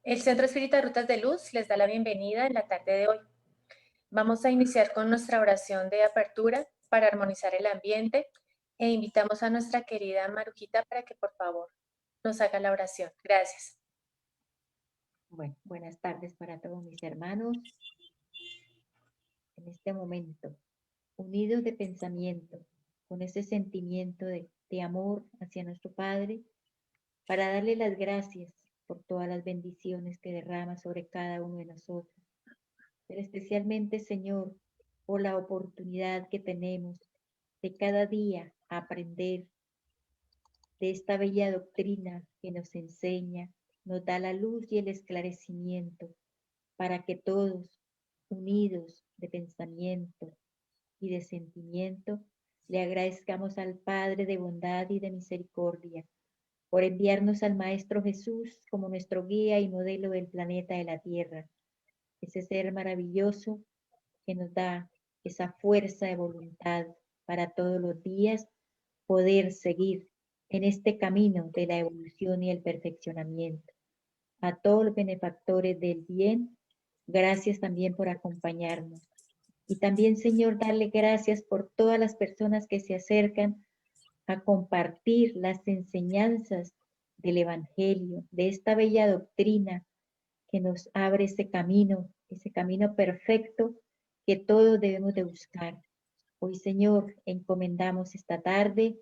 El Centro Espírita Rutas de Luz les da la bienvenida en la tarde de hoy. Vamos a iniciar con nuestra oración de apertura para armonizar el ambiente e invitamos a nuestra querida Marujita para que por favor nos haga la oración. Gracias. Bueno, buenas tardes para todos mis hermanos. En este momento, unidos de pensamiento, con ese sentimiento de amor hacia nuestro Padre, para darle las gracias por todas las bendiciones que derrama sobre cada uno de nosotros. Pero especialmente, Señor, por la oportunidad que tenemos de cada día aprender de esta bella doctrina que nos enseña, nos da la luz y el esclarecimiento para que todos, unidos de pensamiento y de sentimiento, le agradezcamos al Padre de bondad y de misericordia por enviarnos al Maestro Jesús como nuestro guía y modelo del planeta de la Tierra, ese ser maravilloso que nos da esa fuerza de voluntad para todos los días poder seguir en este camino de la evolución y el perfeccionamiento. A todos los benefactores del bien, gracias también por acompañarnos. Y también, Señor, darle gracias por todas las personas que se acercan a compartir las enseñanzas del Evangelio, de esta bella doctrina que nos abre ese camino perfecto que todos debemos de buscar. Hoy, Señor, encomendamos esta tarde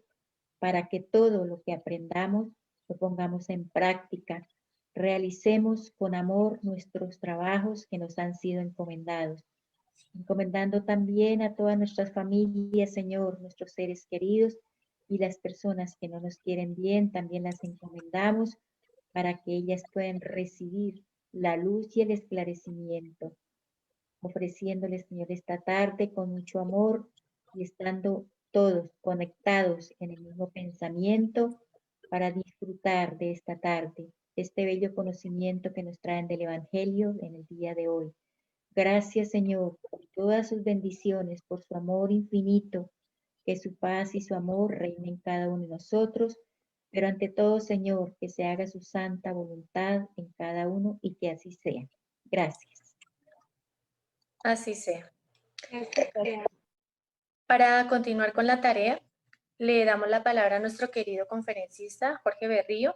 para que todo lo que aprendamos lo pongamos en práctica. Realicemos con amor nuestros trabajos que nos han sido encomendados. Encomendando también a todas nuestras familias, Señor, nuestros seres queridos y las personas que no nos quieren bien, también las encomendamos para que ellas puedan recibir la luz y el esclarecimiento, ofreciéndoles, Señor, esta tarde con mucho amor y estando todos conectados en el mismo pensamiento para disfrutar de esta tarde, este bello conocimiento que nos traen del Evangelio en el día de hoy. Gracias, Señor, por todas sus bendiciones, por su amor infinito, que su paz y su amor reinen en cada uno de nosotros, pero ante todo, Señor, que se haga su santa voluntad en cada uno y que así sea. Gracias. Así sea. Para continuar con la tarea, le damos la palabra a nuestro querido conferencista Jorge Berrío,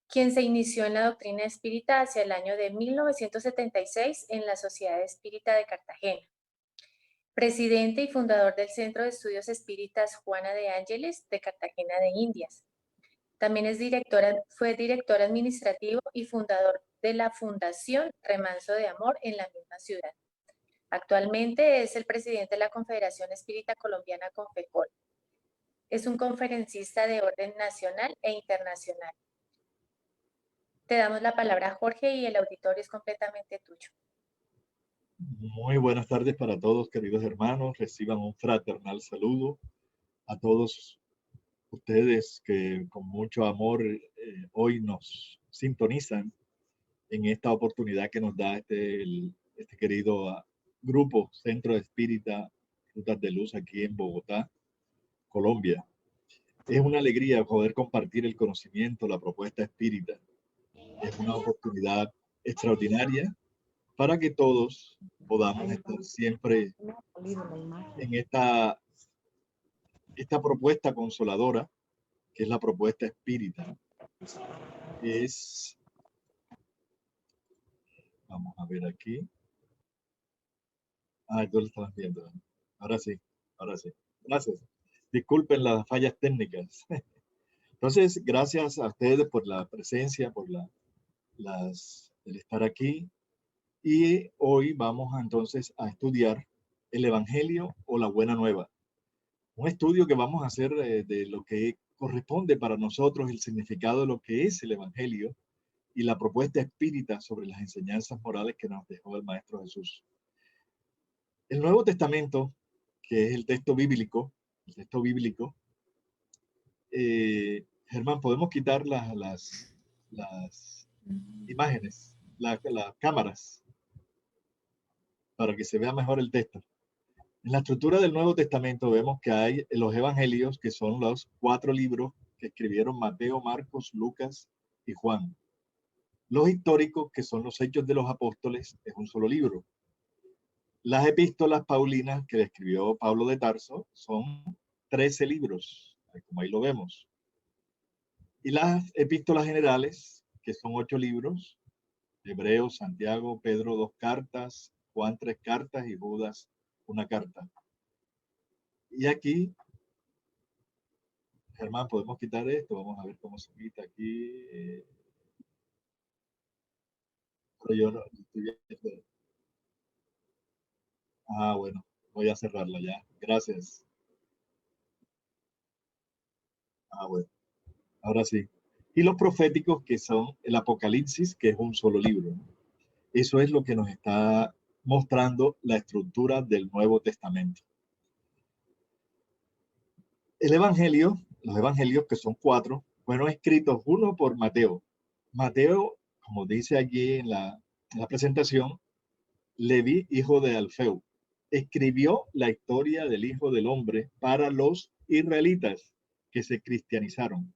quien se inició en la doctrina espírita hacia el año de 1976 en la Sociedad Espírita de Cartagena. Presidente y fundador del Centro de Estudios Espíritas Juana de Ángeles de Cartagena de Indias. También fue director administrativo y fundador de la Fundación Remanso de Amor en la misma ciudad. Actualmente es el presidente de la Confederación Espírita Colombiana Confecol. Es un conferencista de orden nacional e internacional. Te damos la palabra, Jorge, y el auditorio es completamente tuyo. Muy buenas tardes para todos, queridos hermanos. Reciban un fraternal saludo a todos ustedes que con mucho amor hoy nos sintonizan en esta oportunidad que nos da este querido grupo Centro Espírita Rutas de Luz aquí en Bogotá, Colombia. Es una alegría poder compartir el conocimiento, la propuesta espírita. Es una oportunidad extraordinaria para que todos podamos estar siempre en esta propuesta consoladora, que es la propuesta espírita. Vamos a ver aquí. Tú lo estás viendo. Ahora sí, ahora sí. Gracias. Disculpen las fallas técnicas. Entonces, gracias a ustedes por la presencia, por el estar aquí. Y hoy vamos entonces a estudiar el Evangelio o la Buena Nueva. Un estudio que vamos a hacer de lo que corresponde para nosotros, el significado de lo que es el Evangelio y la propuesta espírita sobre las enseñanzas morales que nos dejó el Maestro Jesús. El Nuevo Testamento, que es el texto bíblico, Germán, ¿podemos quitar las imágenes, las cámaras, para que se vea mejor el texto? En la estructura del Nuevo Testamento vemos que hay los evangelios, que son los 4 libros que escribieron Mateo, Marcos, Lucas y Juan. Los históricos, que son los Hechos de los Apóstoles, es un solo libro. Las epístolas paulinas que escribió Pablo de Tarso son 13 libros, como ahí lo vemos. Y las epístolas generales, que son 8 libros, Hebreos, Santiago, Pedro, 2 cartas, Juan, 3 cartas y Judas, 1 carta. Y aquí, Germán, podemos quitar esto, vamos a ver cómo se quita aquí. Pero yo no estoy viendo. Ah, bueno, voy a cerrarla ya. Gracias. Ah, bueno, ahora sí. Y los proféticos, que son el Apocalipsis, que es un solo libro. Eso es lo que nos está mostrando la estructura del Nuevo Testamento. El Evangelio, los Evangelios, que son 4, fueron escritos uno por Mateo. Mateo, como dice allí en la presentación, Leví, hijo de Alfeo, escribió la historia del Hijo del Hombre para los israelitas que se cristianizaron,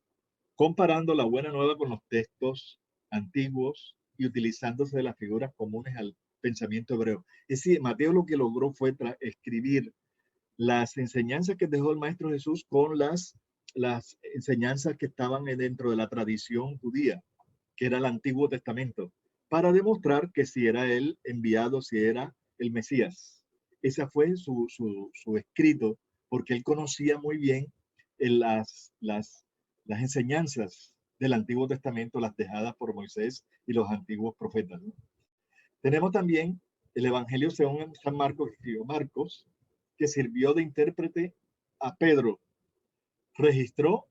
comparando la buena nueva con los textos antiguos y utilizándose de las figuras comunes al pensamiento hebreo. Es decir, Mateo lo que logró fue escribir las enseñanzas que dejó el Maestro Jesús con las enseñanzas que estaban dentro de la tradición judía, que era el Antiguo Testamento, para demostrar que si era él enviado, si era el Mesías. Ese fue su escrito, porque él conocía muy bien las enseñanzas del Antiguo Testamento, las dejadas por Moisés y los antiguos profetas, ¿no? Tenemos también el Evangelio según San Marcos, que escribió Marcos, que sirvió de intérprete a Pedro. Registró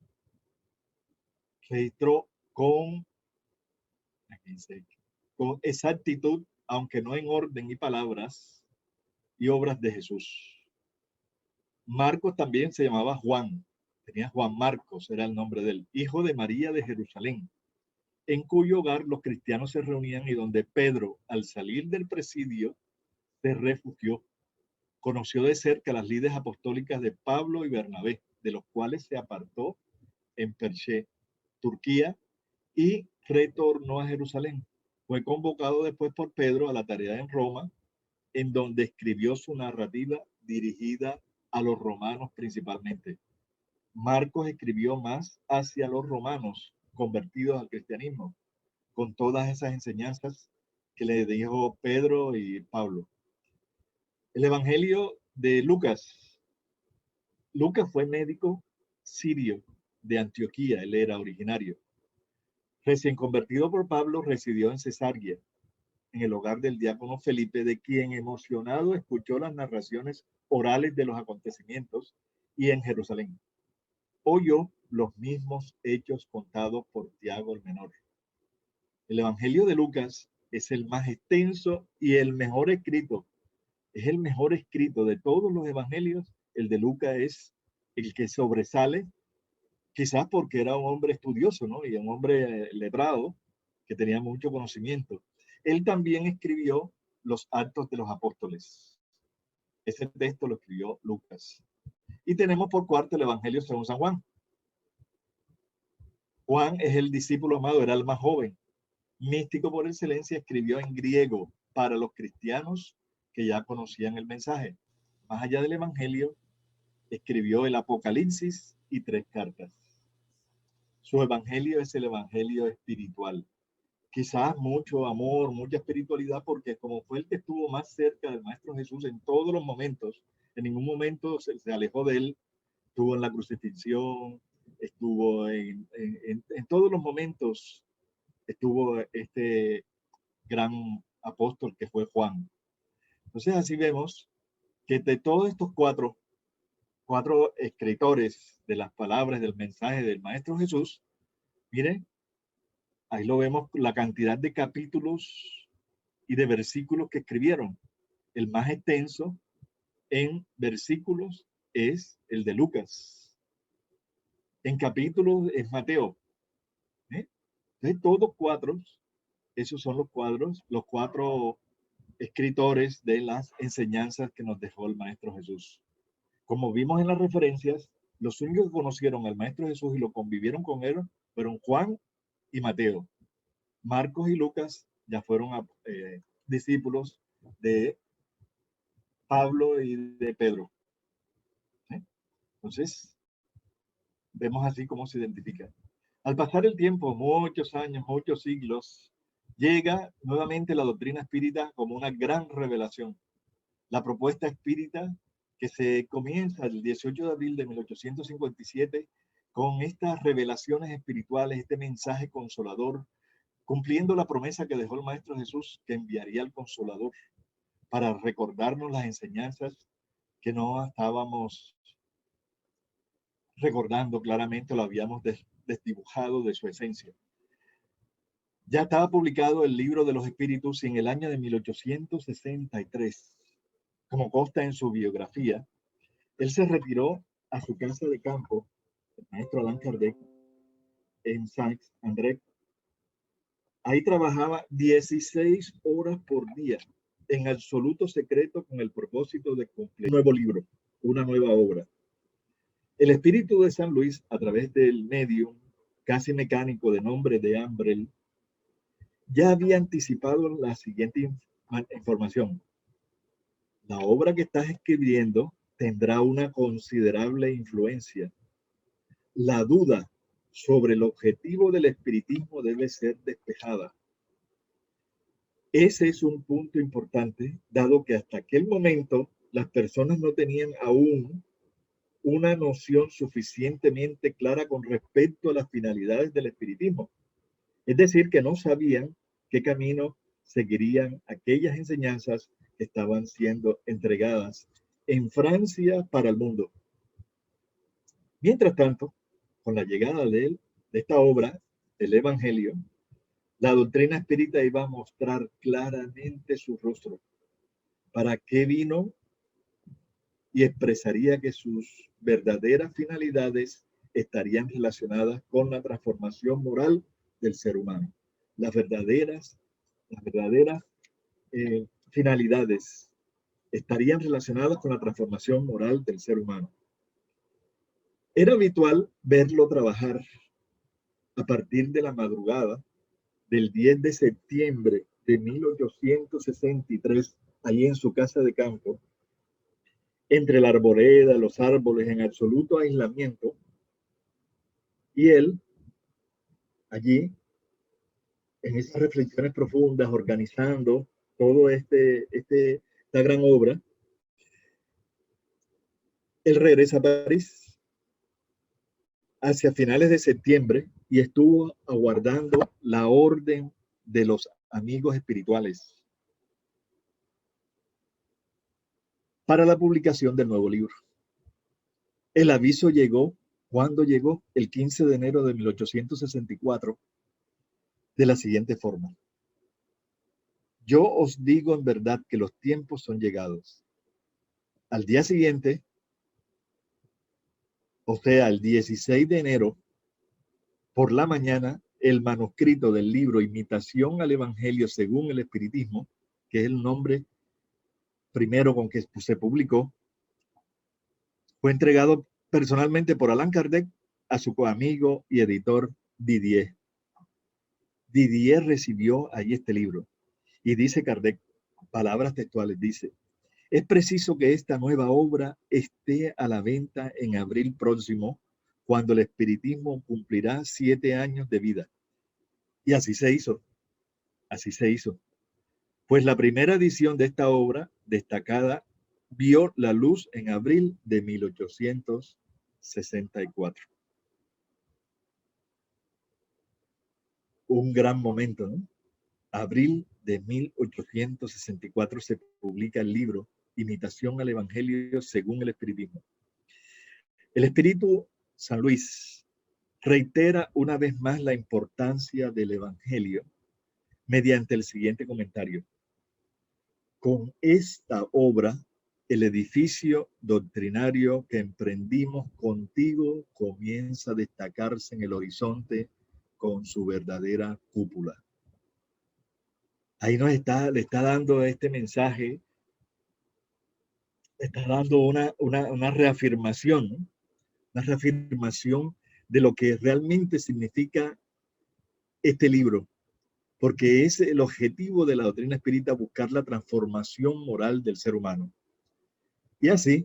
con, aquí dice, con exactitud, aunque no en orden y palabras y obras de Jesús. Marcos también se llamaba Juan, tenía Juan Marcos, era el nombre del hijo de María de Jerusalén, en cuyo hogar los cristianos se reunían y donde Pedro, al salir del presidio, se refugió. Conoció de cerca las lides apostólicas de Pablo y Bernabé, de los cuales se apartó en Perche, Turquía, y retornó a Jerusalén. Fue convocado después por Pedro a la tarea en Roma, en donde escribió su narrativa dirigida a los romanos principalmente. Marcos escribió más hacia los romanos convertidos al cristianismo, con todas esas enseñanzas que le dijo Pedro y Pablo. El Evangelio de Lucas. Lucas fue médico sirio de Antioquía, él era originario. Recién convertido por Pablo, residió en Cesarea, en el hogar del diácono Felipe, de quien emocionado escuchó las narraciones orales de los acontecimientos, y en Jerusalén oyó los mismos hechos contados por Tiago el menor. El Evangelio de Lucas es el más extenso y el mejor escrito. Es el mejor escrito de todos los evangelios. El de Lucas es el que sobresale, quizás porque era un hombre estudioso, ¿no? Y un hombre letrado que tenía mucho conocimiento. Él también escribió los Actos de los Apóstoles. Ese texto lo escribió Lucas. Y tenemos por cuarto el Evangelio según San Juan. Juan es el discípulo amado, era el más joven. Místico por excelencia, escribió en griego para los cristianos que ya conocían el mensaje. Más allá del Evangelio, escribió el Apocalipsis y 3 cartas. Su evangelio es el evangelio espiritual. Quizás mucho amor, mucha espiritualidad, porque como fue el que estuvo más cerca del Maestro Jesús en todos los momentos, en ningún momento se alejó de él, estuvo en la crucifixión, estuvo en todos los momentos, estuvo este gran apóstol que fue Juan. Entonces así vemos que de todos estos cuatro escritores de las palabras del mensaje del Maestro Jesús, miren, ahí lo vemos, la cantidad de capítulos y de versículos que escribieron. El más extenso en versículos es el de Lucas. En capítulos es Mateo. Entonces, todos cuatro, esos son los cuatro escritores de las enseñanzas que nos dejó el Maestro Jesús. Como vimos en las referencias, los únicos que conocieron al Maestro Jesús y lo convivieron con él fueron Juan y Mateo. Marcos y Lucas ya fueron discípulos de Pablo y de Pedro. ¿Sí? Entonces, vemos así cómo se identifica. Al pasar el tiempo, muchos años, muchos siglos, llega nuevamente la doctrina espírita como una gran revelación. La propuesta espírita que se comienza el 18 de abril de 1857 con estas revelaciones espirituales, este mensaje consolador, cumpliendo la promesa que dejó el Maestro Jesús, que enviaría al Consolador para recordarnos las enseñanzas que no estábamos recordando claramente, lo habíamos desdibujado de su esencia. Ya estaba publicado el Libro de los Espíritus y en el año de 1863, como consta en su biografía, él se retiró a su casa de campo, el maestro Allan Kardec, en Saint-André. Ahí trabajaba 16 horas por día, en absoluto secreto, con el propósito de cumplir un nuevo libro, una nueva obra. El espíritu de San Luis, a través del medio casi mecánico de nombre de Ambrel, ya había anticipado la siguiente información. La obra que estás escribiendo tendrá una considerable influencia. La duda sobre el objetivo del espiritismo debe ser despejada. Ese es un punto importante, dado que hasta aquel momento las personas no tenían aún una noción suficientemente clara con respecto a las finalidades del espiritismo. Es decir, que no sabían qué camino seguirían aquellas enseñanzas que estaban siendo entregadas en Francia para el mundo. Mientras tanto, con la llegada de esta obra, el Evangelio, la doctrina espírita iba a mostrar claramente su rostro, para qué vino, y expresaría que sus verdaderas finalidades estarían relacionadas con la transformación moral del ser humano. Las verdaderas finalidades estarían relacionadas con la transformación moral del ser humano. Era habitual verlo trabajar a partir de la madrugada del 10 de septiembre de 1863, allí en su casa de campo, entre la arboleda, los árboles, en absoluto aislamiento, y él, allí, en esas reflexiones profundas, organizando todo esta gran obra, él regresa a París hacia finales de septiembre y estuvo aguardando la orden de los amigos espirituales para la publicación del nuevo libro. El aviso llegó, ¿cuándo llegó? El 15 de enero de 1864, de la siguiente forma. Yo os digo en verdad que los tiempos son llegados. Al día siguiente, o sea, el 16 de enero, por la mañana, el manuscrito del libro Imitación al Evangelio según el Espiritismo, que es el nombre primero con que se publicó, fue entregado personalmente por Allan Kardec a su amigo y editor Didier. Didier recibió allí este libro y dice Kardec, palabras textuales, dice: es preciso que esta nueva obra esté a la venta en abril próximo, cuando el espiritismo cumplirá 7 años de vida. Y así se hizo. Así se hizo. Pues la primera edición de esta obra destacada vio la luz en abril de 1864. Un gran momento, ¿no? Abril de 1864 se publica el libro Imitación al Evangelio según el Espiritismo. El Espíritu San Luis reitera una vez más la importancia del Evangelio mediante el siguiente comentario. Con esta obra, el edificio doctrinario que emprendimos contigo comienza a destacarse en el horizonte con su verdadera cúpula. Ahí le está dando este mensaje, está dando una reafirmación, ¿no? Una reafirmación de lo que realmente significa este libro, porque es el objetivo de la doctrina espírita buscar la transformación moral del ser humano. Y así,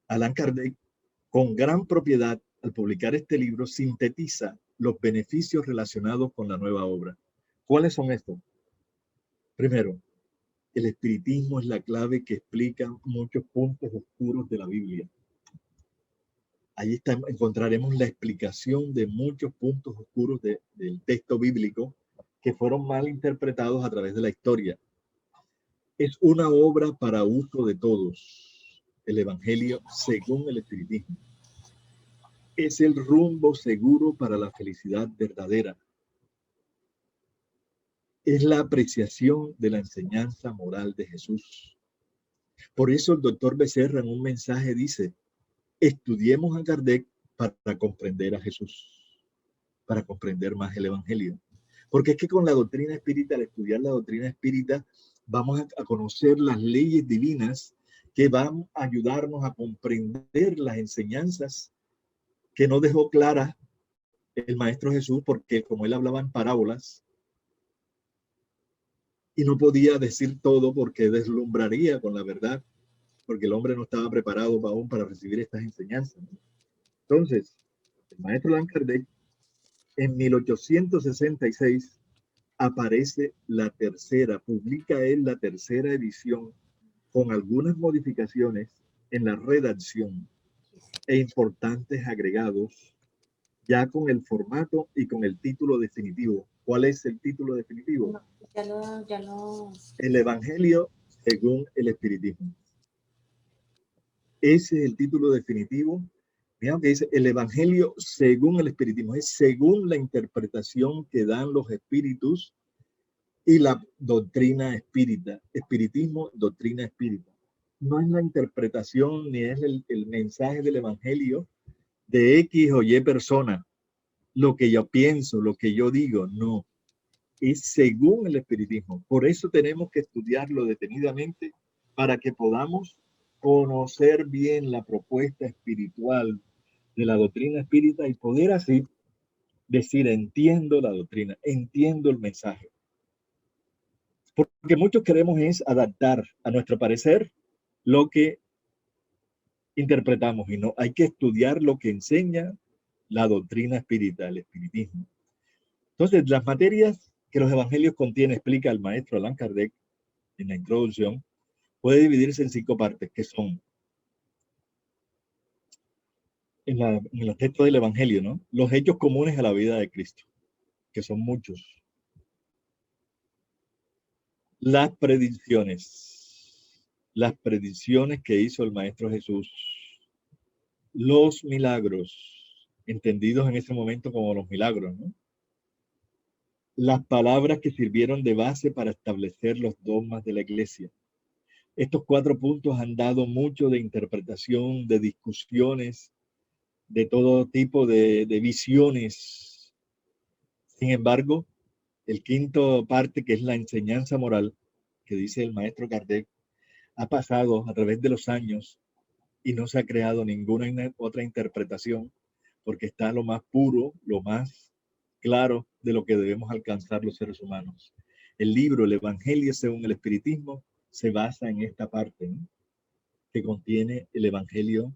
Allan Kardec, con gran propiedad, al publicar este libro, sintetiza los beneficios relacionados con la nueva obra. ¿Cuáles son estos? Primero, el espiritismo es la clave que explica muchos puntos oscuros de la Biblia. Ahí encontraremos la explicación de muchos puntos oscuros del texto bíblico que fueron mal interpretados a través de la historia. Es una obra para uso de todos, el Evangelio según el espiritismo. Es el rumbo seguro para la felicidad verdadera. Es la apreciación de la enseñanza moral de Jesús. Por eso el doctor Becerra en un mensaje dice, estudiemos a Kardec para comprender a Jesús, para comprender más el Evangelio. Porque es que con la doctrina espírita, al estudiar la doctrina espírita, vamos a conocer las leyes divinas que van a ayudarnos a comprender las enseñanzas que no dejó claras el Maestro Jesús, porque como él hablaba en parábolas, y no podía decir todo porque deslumbraría con la verdad, porque el hombre no estaba preparado aún para recibir estas enseñanzas. Entonces, el maestro Allan Kardec, en 1866, aparece publica él la tercera edición con algunas modificaciones en la redacción e importantes agregados, ya con el formato y con el título definitivo. ¿Cuál es el título definitivo? No, El Evangelio según el Espiritismo. Ese es el título definitivo. Vean que dice el Evangelio según el Espiritismo. Es según la interpretación que dan los espíritus y la doctrina espírita. Espiritismo, doctrina espírita. No es la interpretación ni es el mensaje del Evangelio de X o Y persona. Lo que yo pienso, lo que yo digo, no. Es según el espiritismo. Por eso tenemos que estudiarlo detenidamente para que podamos conocer bien la propuesta espiritual de la doctrina espírita y poder así decir, entiendo la doctrina, entiendo el mensaje. Porque muchos queremos es adaptar a nuestro parecer lo que interpretamos y no, hay que estudiar lo que enseña la doctrina espírita, el espiritismo. Entonces, las materias que los evangelios contienen, explica el maestro Allan Kardec en la introducción, puede dividirse en 5 partes, que son en los textos del evangelio, ¿no? Los hechos comunes a la vida de Cristo, que son muchos. Las predicciones que hizo el maestro Jesús, los milagros, entendidos en ese momento como los milagros, ¿no? Las palabras que sirvieron de base para establecer los dogmas de la iglesia. Estos 4 puntos han dado mucho de interpretación, de discusiones, de todo tipo de visiones. Sin embargo, el quinto parte, que es la enseñanza moral, que dice el maestro Kardec, ha pasado a través de los años y no se ha creado ninguna otra interpretación, porque está lo más puro, lo más claro de lo que debemos alcanzar los seres humanos. El libro, el Evangelio según el Espiritismo, se basa en esta parte, ¿no?, que contiene el Evangelio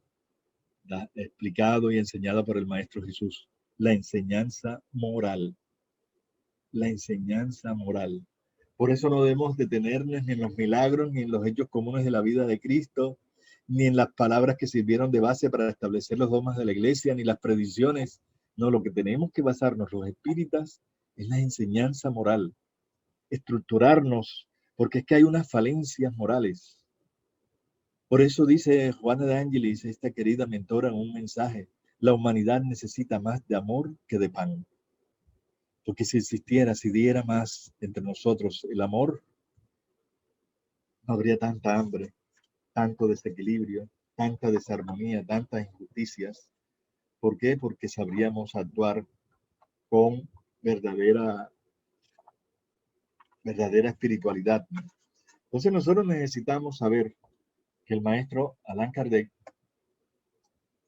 explicado y enseñado por el Maestro Jesús. La enseñanza moral. La enseñanza moral. Por eso no debemos detenernos ni en los milagros, ni en los hechos comunes de la vida de Cristo, ni en las palabras que sirvieron de base para establecer los dogmas de la iglesia, ni las predicciones. No, lo que tenemos que basarnos los espíritas es la enseñanza moral. Estructurarnos, porque es que hay unas falencias morales. Por eso dice Juana de Ángelis, esta querida mentora, en un mensaje, la humanidad necesita más de amor que de pan. Porque si existiera, si diera más entre nosotros el amor, no habría tanta hambre, tanto desequilibrio, tanta desarmonía, tantas injusticias. ¿Por qué? Porque sabríamos actuar con verdadera espiritualidad. Entonces nosotros necesitamos saber que el maestro Allan Kardec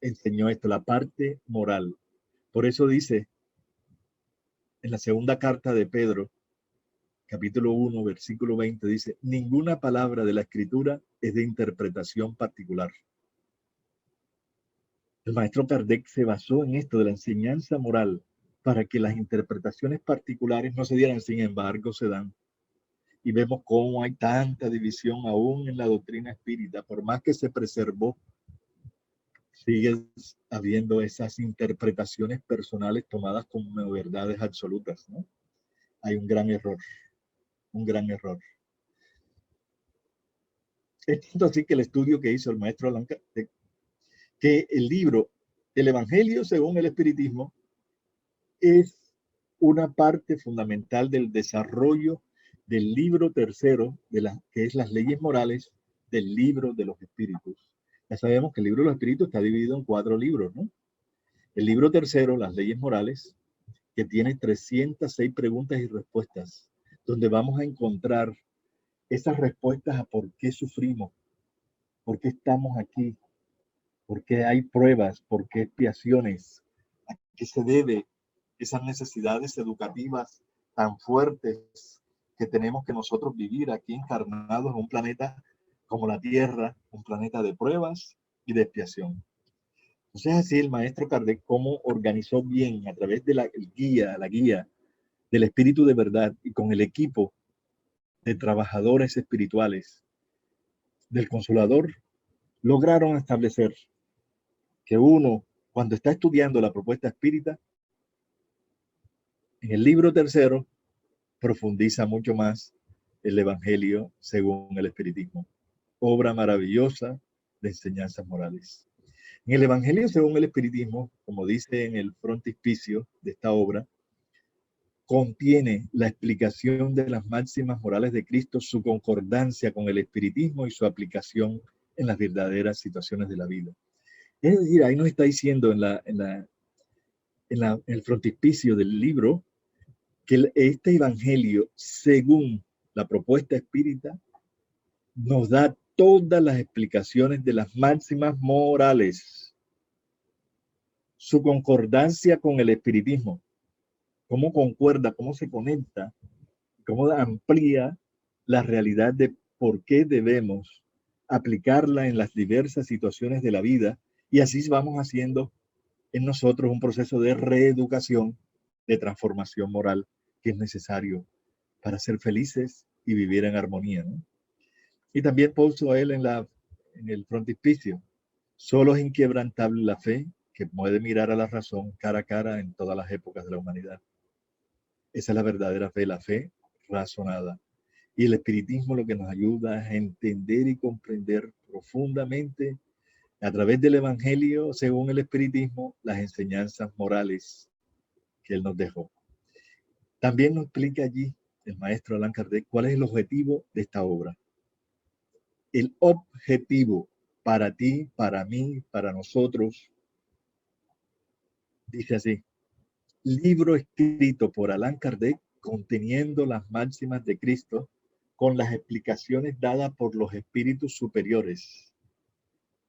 enseñó esto, la parte moral. Por eso dice en la segunda carta de Pedro, capítulo 1, versículo 20, dice, ninguna palabra de la Escritura es de interpretación particular. El maestro Kardec se basó en esto de la enseñanza moral para que las interpretaciones particulares no se dieran, sin embargo, se dan. Y vemos cómo hay tanta división aún en la doctrina espírita, por más que se preservó, sigue habiendo esas interpretaciones personales tomadas como verdades absolutas, ¿no? Hay un gran error, un gran error. Es tanto así que el estudio que hizo el maestro Allan Kardec, que el libro El Evangelio según el Espiritismo es una parte fundamental del desarrollo del libro tercero, que es las leyes morales del libro de los espíritus. Ya sabemos que el libro de los espíritus está dividido en 4 libros, ¿no? El libro tercero, las leyes morales, que tiene 306 preguntas y respuestas, donde vamos a encontrar esas respuestas a por qué sufrimos, por qué estamos aquí, por qué hay pruebas, por qué expiaciones, a qué se debe esas necesidades educativas tan fuertes que tenemos que nosotros vivir aquí encarnados en un planeta como la Tierra, un planeta de pruebas y de expiación. Entonces así el maestro Kardec cómo organizó bien a través de la guía del espíritu de verdad y con el equipo de trabajadores espirituales del Consolador, lograron establecer que uno, cuando está estudiando la propuesta espírita, en el libro tercero, profundiza mucho más el Evangelio según el Espiritismo. Obra maravillosa de enseñanzas morales. En el Evangelio según el Espiritismo, como dice en el frontispicio de esta obra, contiene la explicación de las máximas morales de Cristo, su concordancia con el espiritismo y su aplicación en las verdaderas situaciones de la vida. Es decir, ahí nos está diciendo en el frontispicio del libro que este evangelio, según la propuesta espírita, nos da todas las explicaciones de las máximas morales, su concordancia con el espiritismo, cómo concuerda, cómo se conecta, cómo amplía la realidad de por qué debemos aplicarla en las diversas situaciones de la vida, y así vamos haciendo en nosotros un proceso de reeducación, de transformación moral que es necesario para ser felices y vivir en armonía, ¿no? Y también puso él en el frontispicio, solo es inquebrantable la fe que puede mirar a la razón cara a cara en todas las épocas de la humanidad. Esa es la verdadera fe, la fe razonada. Y el espiritismo lo que nos ayuda es a entender y comprender profundamente a través del evangelio, según el espiritismo, las enseñanzas morales que él nos dejó. También nos explica allí el maestro Allan Kardec cuál es el objetivo de esta obra. El objetivo para ti, para mí, para nosotros, dice así, libro escrito por Allan Kardec conteniendo las máximas de Cristo con las explicaciones dadas por los espíritus superiores.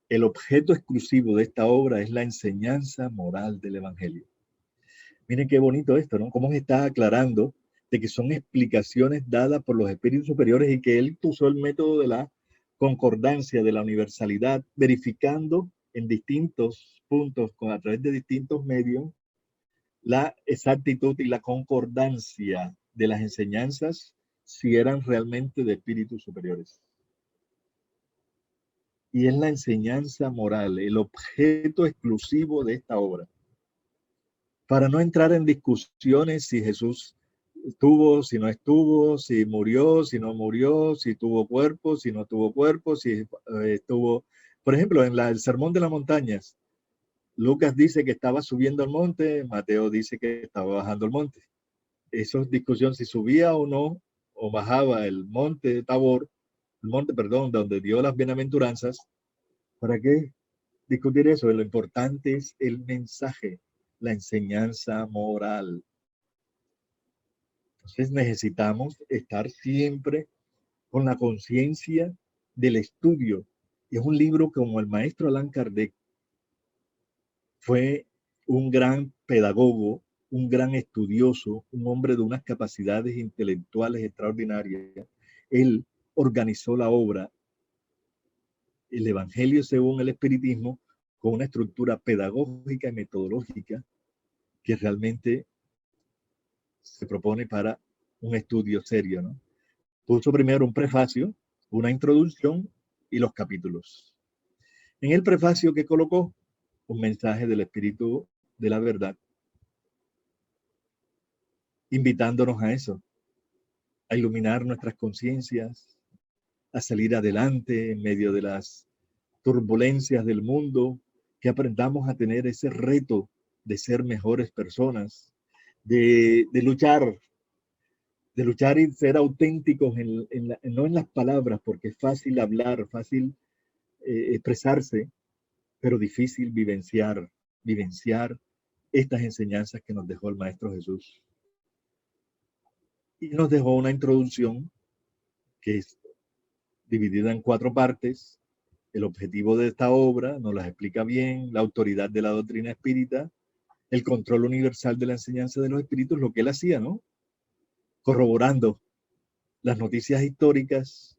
El objeto exclusivo de esta obra es la enseñanza moral del Evangelio. Miren qué bonito esto, ¿no? Cómo se está aclarando de que son explicaciones dadas por los espíritus superiores y que él usó el método de la concordancia, de la universalidad, verificando en distintos puntos, a través de distintos medios, la exactitud y la concordancia de las enseñanzas si eran realmente de espíritus superiores. Y es la enseñanza moral, el objeto exclusivo de esta obra. Para no entrar en discusiones si Jesús estuvo, si no estuvo, si murió, si no murió, si tuvo cuerpo, si no tuvo cuerpo, si estuvo... Por ejemplo, en el Sermón de las Montañas, Lucas dice que estaba subiendo al monte, Mateo dice que estaba bajando al monte. Esa discusión si subía o no, o bajaba el monte de Tabor, el monte, perdón, donde dio las bienaventuranzas. ¿Para qué discutir eso? Lo importante es el mensaje, la enseñanza moral. Entonces necesitamos estar siempre con la conciencia del estudio. Y es un libro como el maestro Allan Kardec fue un gran pedagogo un gran estudioso, un hombre de unas capacidades intelectuales extraordinarias. Él organizó la obra, el Evangelio según el Espiritismo, con una estructura pedagógica y metodológica que realmente se propone para un estudio serio, ¿no? Puso primero un prefacio, una introducción y los capítulos. En el prefacio que colocó, un mensaje del Espíritu de la verdad, invitándonos a eso, a iluminar nuestras conciencias, a salir adelante en medio de las turbulencias del mundo, que aprendamos a tener ese reto de ser mejores personas, de luchar y ser auténticos no en las palabras, porque es fácil hablar, fácil expresarse, pero difícil vivenciar estas enseñanzas que nos dejó el Maestro Jesús. Y nos dejó una introducción que es dividida en 4 partes. El objetivo de esta obra nos las explica bien, la autoridad de la doctrina espírita, el control universal de la enseñanza de los espíritus, lo que él hacía, ¿no? Corroborando las noticias históricas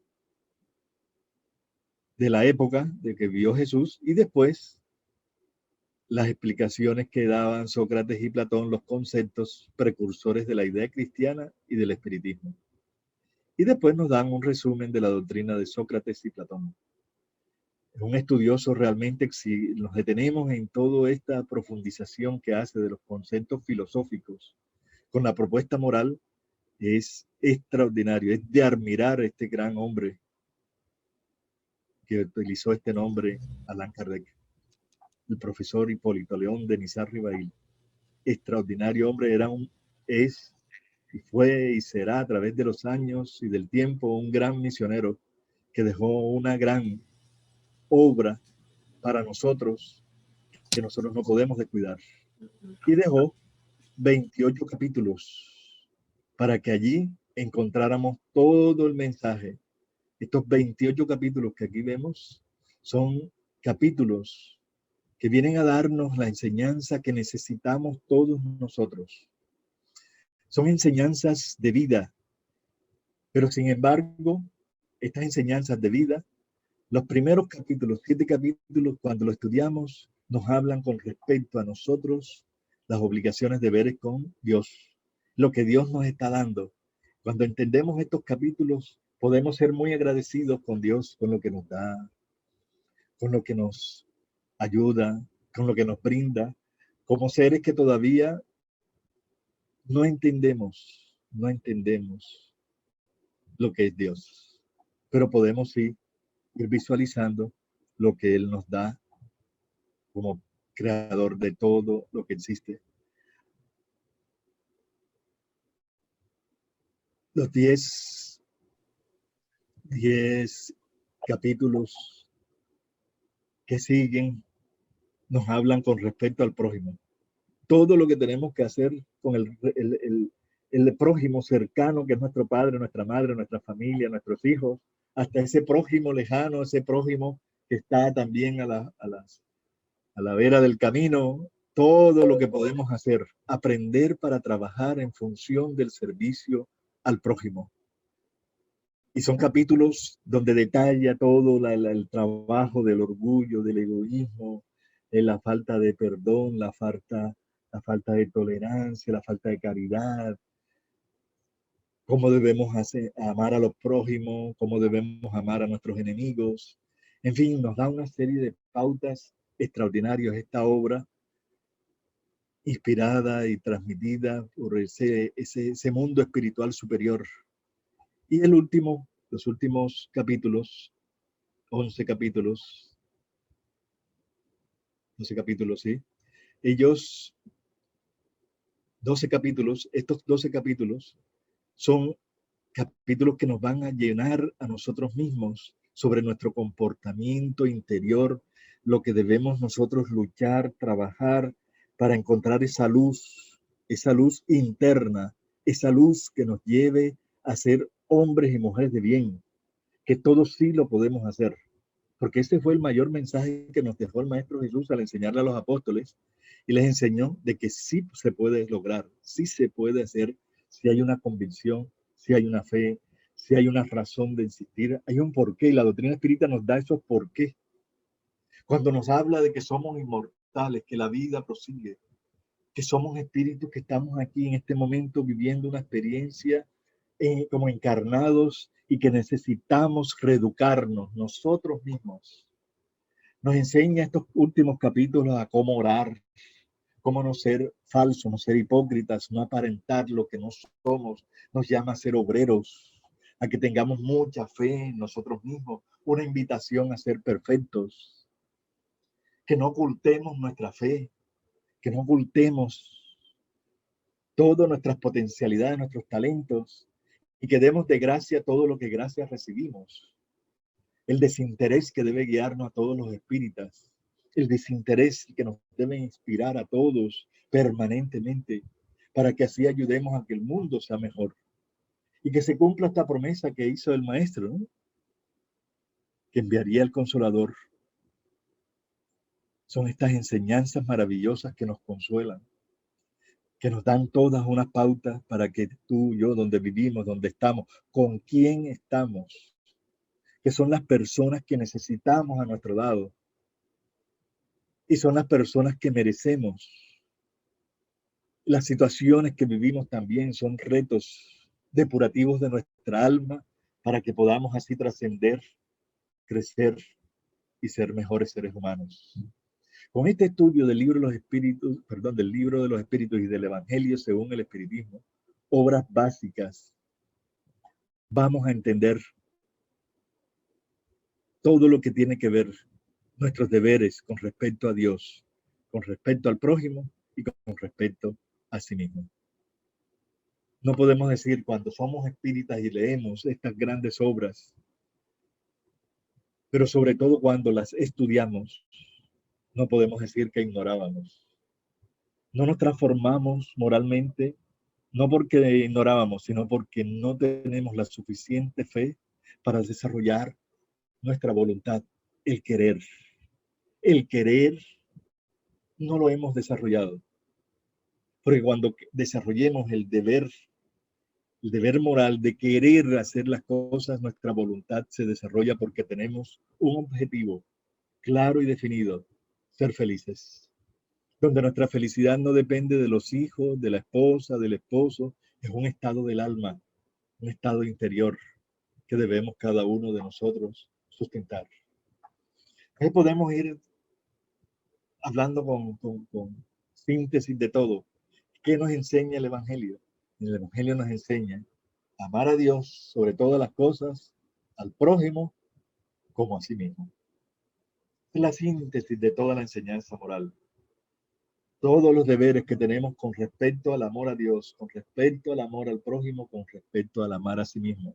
de la época de que vio Jesús y después las explicaciones que daban Sócrates y Platón, los conceptos precursores de la idea cristiana y del espiritismo. Y después nos dan un resumen de la doctrina de Sócrates y Platón. Es un estudioso realmente, si nos detenemos en toda esta profundización que hace de los conceptos filosóficos con la propuesta moral, es extraordinario, es de admirar a este gran hombre que utilizó este nombre, Allan Kardec, el profesor Hipólito León de Nizar-Ribail. Extraordinario hombre, es y fue y será a través de los años y del tiempo un gran misionero que dejó una gran obra para nosotros que nosotros no podemos descuidar. Y dejó 28 capítulos para que allí encontráramos todo el mensaje. Estos 28 capítulos que aquí vemos son capítulos que vienen a darnos la enseñanza que necesitamos todos nosotros. Son enseñanzas de vida, pero sin embargo, estas enseñanzas de vida, los primeros capítulos, 7 capítulos, cuando lo estudiamos, nos hablan con respecto a nosotros, las obligaciones, deberes con Dios, lo que Dios nos está dando. Cuando entendemos estos capítulos, podemos ser muy agradecidos con Dios, con lo que nos da, con lo que nos ayuda, con lo que nos brinda, como seres que todavía no entendemos lo que es Dios, pero podemos sí ir visualizando lo que Él nos da como creador de todo lo que existe. Los 10 capítulos que siguen nos hablan con respecto al prójimo. Todo lo que tenemos que hacer con el prójimo cercano, que es nuestro padre, nuestra madre, nuestra familia, nuestros hijos, hasta ese prójimo lejano, ese prójimo que está también a la vera del camino, todo lo que podemos hacer, aprender para trabajar en función del servicio al prójimo. Y son capítulos donde detalla todo el trabajo del orgullo, del egoísmo, la falta de perdón, la falta de tolerancia, la falta de caridad, cómo debemos amar a los prójimos, cómo debemos amar a nuestros enemigos. En fin, nos da una serie de pautas extraordinarias esta obra, inspirada y transmitida por ese mundo espiritual superior. Y los últimos capítulos, 11 capítulos, sí. Ellos, 12 capítulos, estos 12 capítulos son capítulos que nos van a llenar a nosotros mismos sobre nuestro comportamiento interior, lo que debemos nosotros luchar, trabajar para encontrar esa luz interna, esa luz que nos lleve a ser hombres y mujeres de bien, que todos sí lo podemos hacer, porque ese fue el mayor mensaje que nos dejó el Maestro Jesús al enseñarle a los apóstoles, y les enseñó de que sí se puede lograr, sí se puede hacer, si hay una convicción, si hay una fe, si hay una razón de insistir, hay un porqué, y la doctrina espírita nos da esos porqués. Cuando nos habla de que somos inmortales, que la vida prosigue, que somos espíritus que estamos aquí en este momento viviendo una experiencia como encarnados y que necesitamos reeducarnos nosotros mismos. Nos enseña estos últimos capítulos a cómo orar, cómo no ser falsos, no ser hipócritas, no aparentar lo que no somos. Nos llama a ser obreros, a que tengamos mucha fe en nosotros mismos, una invitación a ser perfectos, que no ocultemos nuestra fe, que no ocultemos todas nuestras potencialidades, nuestros talentos, y que demos de gracia todo lo que gracias recibimos. El desinterés que debe guiarnos a todos los espíritas, el desinterés que nos debe inspirar a todos permanentemente, para que así ayudemos a que el mundo sea mejor. Y que se cumpla esta promesa que hizo el Maestro, ¿no? Que enviaría el Consolador. Son estas enseñanzas maravillosas que nos consuelan, que nos dan todas unas pautas para que tú, yo, donde vivimos, donde estamos, con quién estamos, que son las personas que necesitamos a nuestro lado y son las personas que merecemos. Las situaciones que vivimos también son retos depurativos de nuestra alma para que podamos así trascender, crecer y ser mejores seres humanos. Con este estudio del libro de los espíritus, perdón, del libro de los espíritus y del Evangelio según el espiritismo, obras básicas, vamos a entender todo lo que tiene que ver nuestros deberes con respecto a Dios, con respecto al prójimo y con respecto a sí mismo. No podemos decir cuando somos espíritas y leemos estas grandes obras, pero sobre todo cuando las estudiamos, no podemos decir que ignorábamos. No nos transformamos moralmente, no porque ignorábamos, sino porque no tenemos la suficiente fe para desarrollar nuestra voluntad, el querer. El querer no lo hemos desarrollado, porque cuando desarrollemos el deber moral de querer hacer las cosas, nuestra voluntad se desarrolla porque tenemos un objetivo claro y definido, ser felices. Donde nuestra felicidad no depende de los hijos, de la esposa, del esposo, es un estado del alma, un estado interior que debemos cada uno de nosotros sustentar. Ahí podemos ir hablando con síntesis de todo. ¿Qué nos enseña el Evangelio? El Evangelio nos enseña a amar a Dios sobre todas las cosas, al prójimo como a sí mismo. Es la síntesis de toda la enseñanza moral. Todos los deberes que tenemos con respecto al amor a Dios, con respecto al amor al prójimo, con respecto al amar a sí mismo.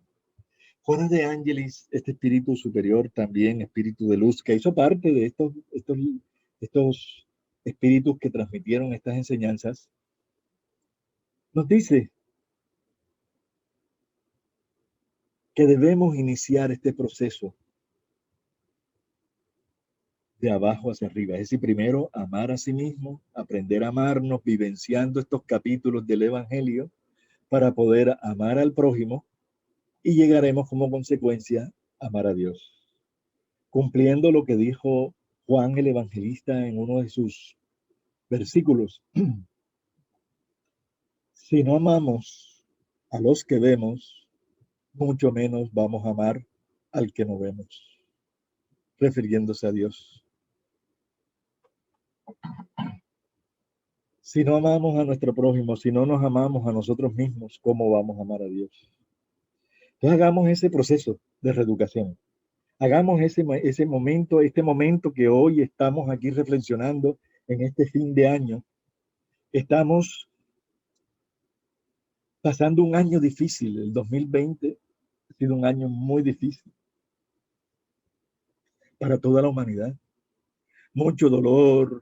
Juana de Ángelis, este espíritu superior, también espíritu de luz, que hizo parte de estos espíritus que transmitieron estas enseñanzas, nos dice que debemos iniciar este proceso de abajo hacia arriba. Es decir, primero amar a sí mismo, aprender a amarnos, vivenciando estos capítulos del Evangelio para poder amar al prójimo y llegaremos como consecuencia a amar a Dios. Cumpliendo lo que dijo Juan el Evangelista en uno de sus versículos. Si no amamos a los que vemos, mucho menos vamos a amar al que no vemos, refiriéndose a Dios. Si no amamos a nuestro prójimo, si no nos amamos a nosotros mismos, ¿cómo vamos a amar a Dios? Entonces hagamos ese proceso de reeducación. Hagamos ese momento, este momento que hoy estamos aquí reflexionando en este fin de año. Estamos pasando un año difícil. El 2020 ha sido un año muy difícil para toda la humanidad. Mucho dolor,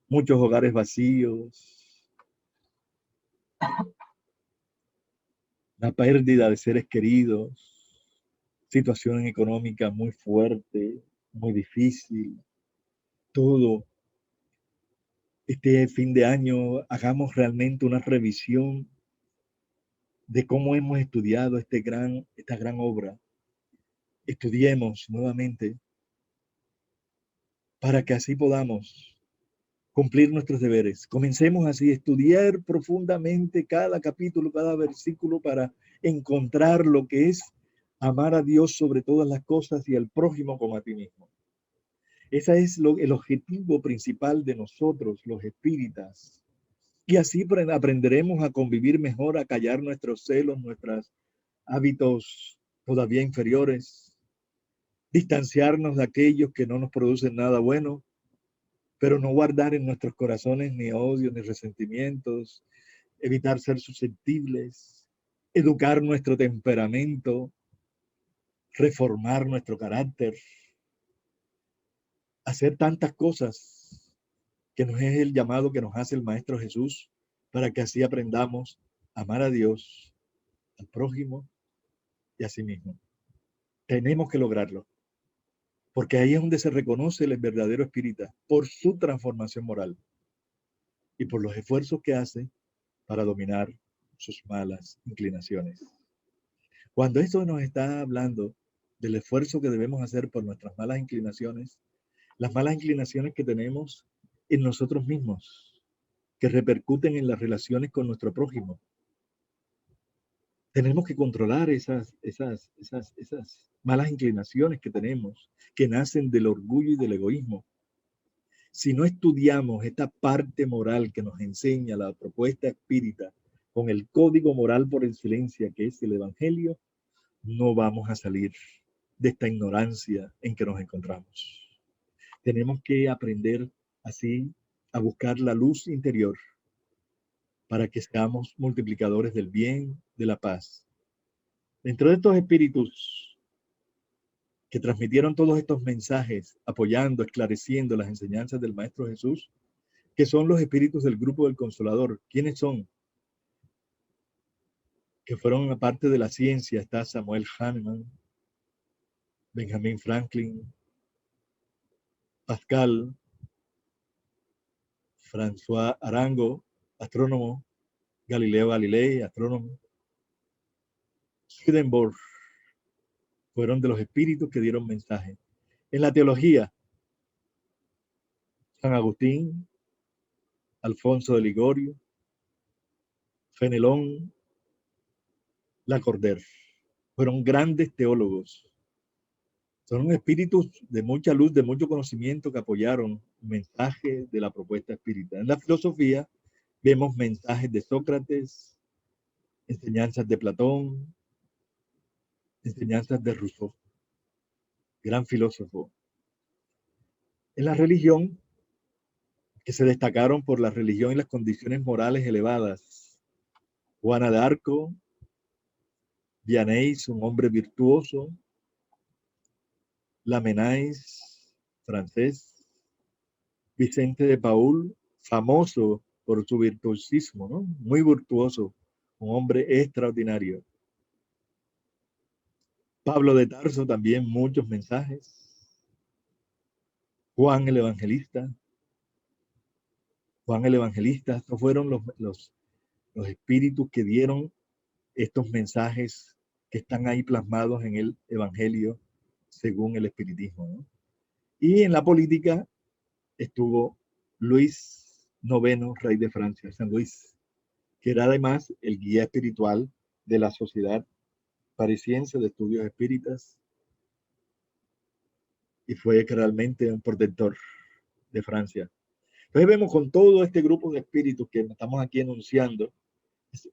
muchos hogares vacíos, la pérdida de seres queridos, situación económica muy fuerte, muy difícil. Todo este fin de año hagamos realmente una revisión de cómo hemos estudiado esta gran obra. Estudiemos nuevamente para que así podamos cumplir nuestros deberes. Comencemos así a estudiar profundamente cada capítulo, cada versículo para encontrar lo que es amar a Dios sobre todas las cosas y al prójimo como a ti mismo. Ese es el objetivo principal de nosotros, los espíritas. Y así aprenderemos a convivir mejor, a callar nuestros celos, nuestros hábitos todavía inferiores, distanciarnos de aquellos que no nos producen nada bueno, pero no guardar en nuestros corazones ni odio ni resentimientos, evitar ser susceptibles, educar nuestro temperamento, reformar nuestro carácter, hacer tantas cosas que nos es el llamado que nos hace el Maestro Jesús para que así aprendamos a amar a Dios, al prójimo y a sí mismo. Tenemos que lograrlo, porque ahí es donde se reconoce el verdadero espírita por su transformación moral y por los esfuerzos que hace para dominar sus malas inclinaciones. Cuando esto nos está hablando del esfuerzo que debemos hacer por nuestras malas inclinaciones, las malas inclinaciones que tenemos en nosotros mismos, que repercuten en las relaciones con nuestro prójimo. Tenemos que controlar esas malas inclinaciones que tenemos, que nacen del orgullo y del egoísmo. Si no estudiamos esta parte moral que nos enseña la propuesta espírita con el código moral por excelencia que es el Evangelio, no vamos a salir de esta ignorancia en que nos encontramos. Tenemos que aprender así a buscar la luz interior para que seamos multiplicadores del bien, de la paz. Dentro de estos espíritus que transmitieron todos estos mensajes, apoyando, esclareciendo las enseñanzas del Maestro Jesús, que son los espíritus del grupo del Consolador. ¿Quiénes son? Que fueron aparte de la ciencia, está Samuel Hahnemann, Benjamin Franklin, Pascal, François Arango, astrónomo, Galileo Galilei, astrónomo, Swedenborg, fueron de los espíritus que dieron mensaje. En la teología, San Agustín, Alfonso de Ligorio, Fenelón, Lacordaire, fueron grandes teólogos. Son espíritus de mucha luz, de mucho conocimiento que apoyaron mensajes de la propuesta espírita. En la filosofía vemos mensajes de Sócrates, enseñanzas de Platón, enseñanzas de Rousseau, gran filósofo. En la religión, que se destacaron por la religión y las condiciones morales elevadas, Juana de Arco, Vianney, un hombre virtuoso, Lamennais, francés, Vicente de Paul, famoso por su virtuosismo, ¿no? Muy virtuoso, un hombre extraordinario. Pablo de Tarso también muchos mensajes. Juan el Evangelista. Juan el Evangelista, estos fueron los espíritus que dieron estos mensajes que están ahí plasmados en el Evangelio según el espiritismo, ¿no? Y en la política estuvo Luis IX, rey de Francia, San Luis, que era además el guía espiritual de la Sociedad Parisiense de Estudios Espíritas y fue realmente un protector de Francia. Entonces vemos con todo este grupo de espíritus que estamos aquí enunciando,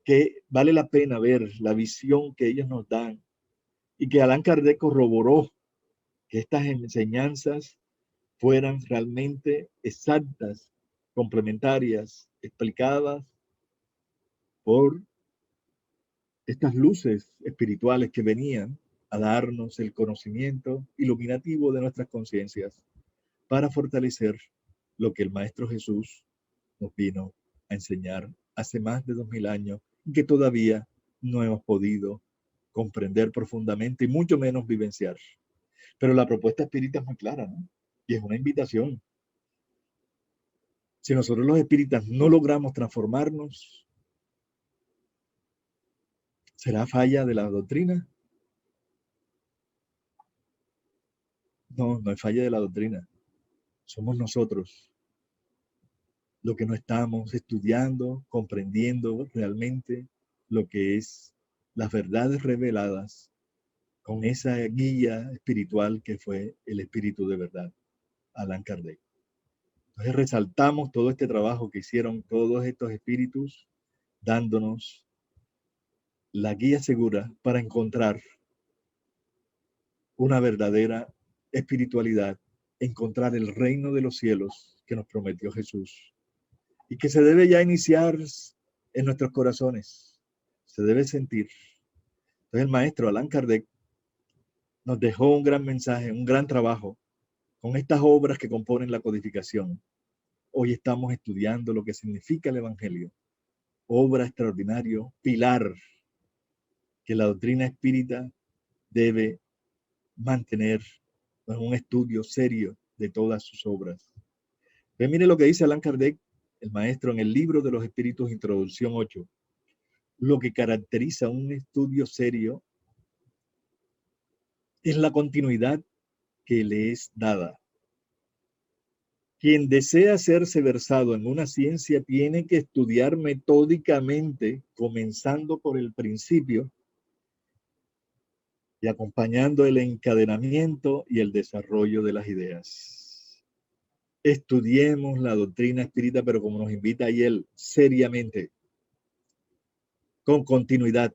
que vale la pena ver la visión que ellos nos dan y que Allan Kardec corroboró que estas enseñanzas fueran realmente exactas, complementarias, explicadas por estas luces espirituales que venían a darnos el conocimiento iluminativo de nuestras conciencias para fortalecer lo que el Maestro Jesús nos vino a enseñar hace más de 2000 años y que todavía no hemos podido comprender profundamente y mucho menos vivenciar. Pero la propuesta espírita es muy clara, ¿no? Y es una invitación. Si nosotros los espíritas no logramos transformarnos, ¿será falla de la doctrina? No, no es falla de la doctrina. Somos nosotros los que no estamos estudiando, comprendiendo realmente lo que es las verdades reveladas con esa guía espiritual que fue el espíritu de verdad, Allan Kardec. Entonces resaltamos todo este trabajo que hicieron todos estos espíritus, dándonos la guía segura para encontrar una verdadera espiritualidad, encontrar el reino de los cielos que nos prometió Jesús y que se debe ya iniciar en nuestros corazones, se debe sentir. Entonces el maestro Allan Kardec nos dejó un gran mensaje, un gran trabajo con estas obras que componen la codificación. Hoy estamos estudiando lo que significa el Evangelio, obra extraordinaria, pilar que la doctrina espírita debe mantener en un estudio serio de todas sus obras. Pero mire lo que dice Allan Kardec, el maestro, en el libro de los Espíritus, Introducción 8. Lo que caracteriza un estudio serio es la continuidad que le es dada. Quien desea hacerse versado en una ciencia tiene que estudiar metódicamente, comenzando por el principio y acompañando el encadenamiento y el desarrollo de las ideas. Estudiemos la doctrina espírita, pero como nos invita ahí él, seriamente, con continuidad.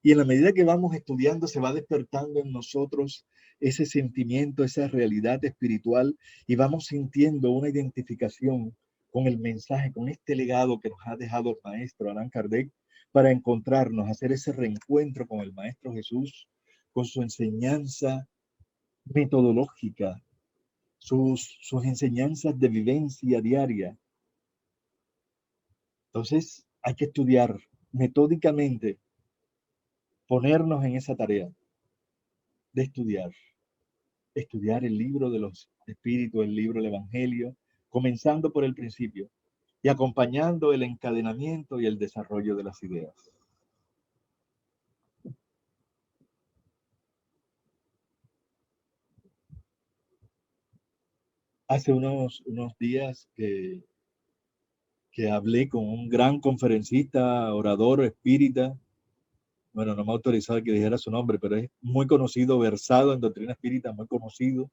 Y en la medida que vamos estudiando, se va despertando en nosotros ese sentimiento, esa realidad espiritual, y vamos sintiendo una identificación con el mensaje, con este legado que nos ha dejado el maestro Allan Kardec, para encontrarnos, hacer ese reencuentro con el maestro Jesús, con su enseñanza metodológica, sus enseñanzas de vivencia diaria. Entonces, hay que estudiar metódicamente, ponernos en esa tarea de estudiar el libro de los espíritus, el libro del Evangelio, comenzando por el principio y acompañando el encadenamiento y el desarrollo de las ideas. Hace unos días que hablé con un gran conferencista, orador espírita. Bueno, no me ha autorizado que dijera su nombre, pero es muy conocido, versado en doctrina espírita, muy conocido.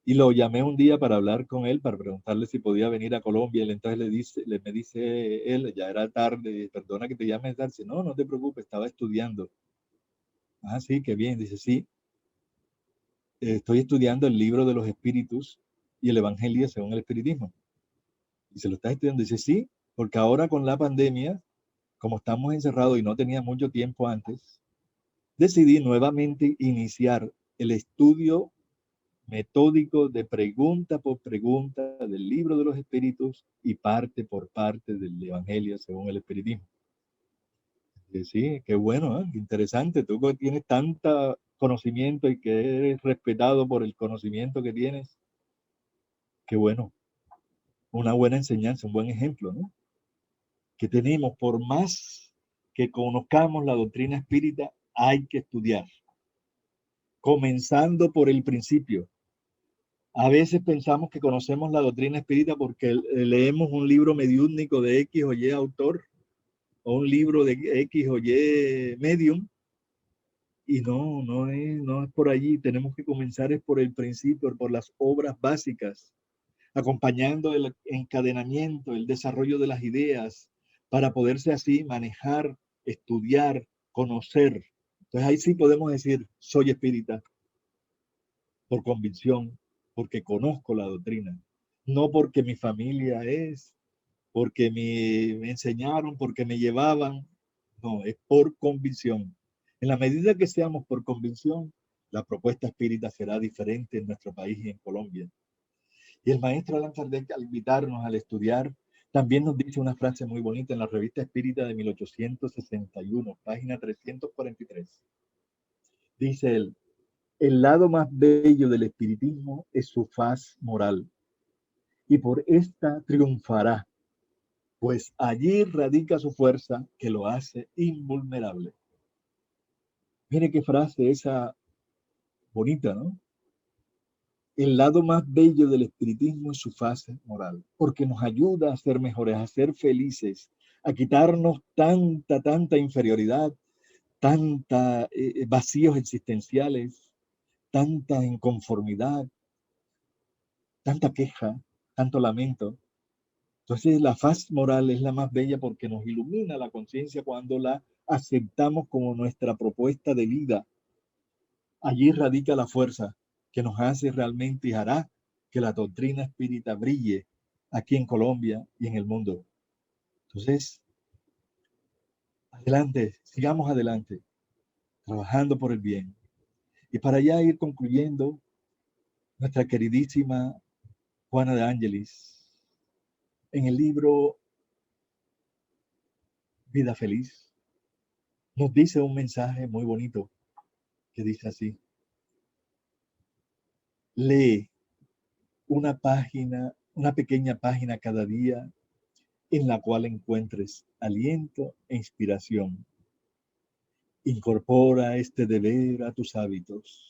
Y lo llamé un día para hablar con él, para preguntarle si podía venir a Colombia. Y entonces me dice él, ya era tarde, perdona que te llame tarde. No, no te preocupes, estaba estudiando. Ah, sí, qué bien. Dice, sí, estoy estudiando el libro de los espíritus y el Evangelio según el espiritismo. Y se lo está estudiando. Dice, sí, porque ahora con la pandemia, como estamos encerrados y no tenía mucho tiempo antes, decidí nuevamente iniciar el estudio metódico de pregunta por pregunta del libro de los espíritus y parte por parte del Evangelio según el espiritismo. Sí, qué bueno, ¿eh? Interesante. Tú que tienes tanto conocimiento y que eres respetado por el conocimiento que tienes, qué bueno. Una buena enseñanza, un buen ejemplo, ¿no? Que tenemos, por más que conozcamos la doctrina espírita, hay que estudiar, comenzando por el principio. A veces pensamos que conocemos la doctrina espírita porque leemos un libro mediúnico de X o Y autor o un libro de X o Y medium, y no es por allí. Tenemos que comenzar es por el principio, por las obras básicas, acompañando el encadenamiento, el desarrollo de las ideas, para poderse así manejar, estudiar, conocer. Entonces ahí sí podemos decir, soy espírita, por convicción, porque conozco la doctrina, no porque mi familia es, porque me enseñaron, porque me llevaban, no, es por convicción. En la medida que seamos por convicción, la propuesta espírita será diferente en nuestro país y en Colombia. Y el maestro Allan Kardec, al invitarnos al estudiar, también nos dice una frase muy bonita en la revista Espírita de 1861, página 343. Dice él, el lado más bello del espiritismo es su faz moral. y por esta triunfará, pues allí radica su fuerza que lo hace invulnerable. Mire qué frase esa bonita, ¿no? El lado más bello del espiritismo es su fase moral, porque nos ayuda a ser mejores, a ser felices, a quitarnos tanta inferioridad, tanta vacíos existenciales, tanta inconformidad, tanta queja, tanto lamento. Entonces la faz moral es la más bella porque nos ilumina la conciencia cuando la aceptamos como nuestra propuesta de vida. Allí radica la fuerza que nos hace realmente y hará que la doctrina espírita brille aquí en Colombia y en el mundo. Entonces, adelante, sigamos adelante, trabajando por el bien. Y para ya ir concluyendo, nuestra queridísima Juana de Ángelis, en el libro Vida Feliz, nos dice un mensaje muy bonito que dice así: lee una pequeña página cada día en la cual encuentres aliento e inspiración. Incorpora este deber a tus hábitos.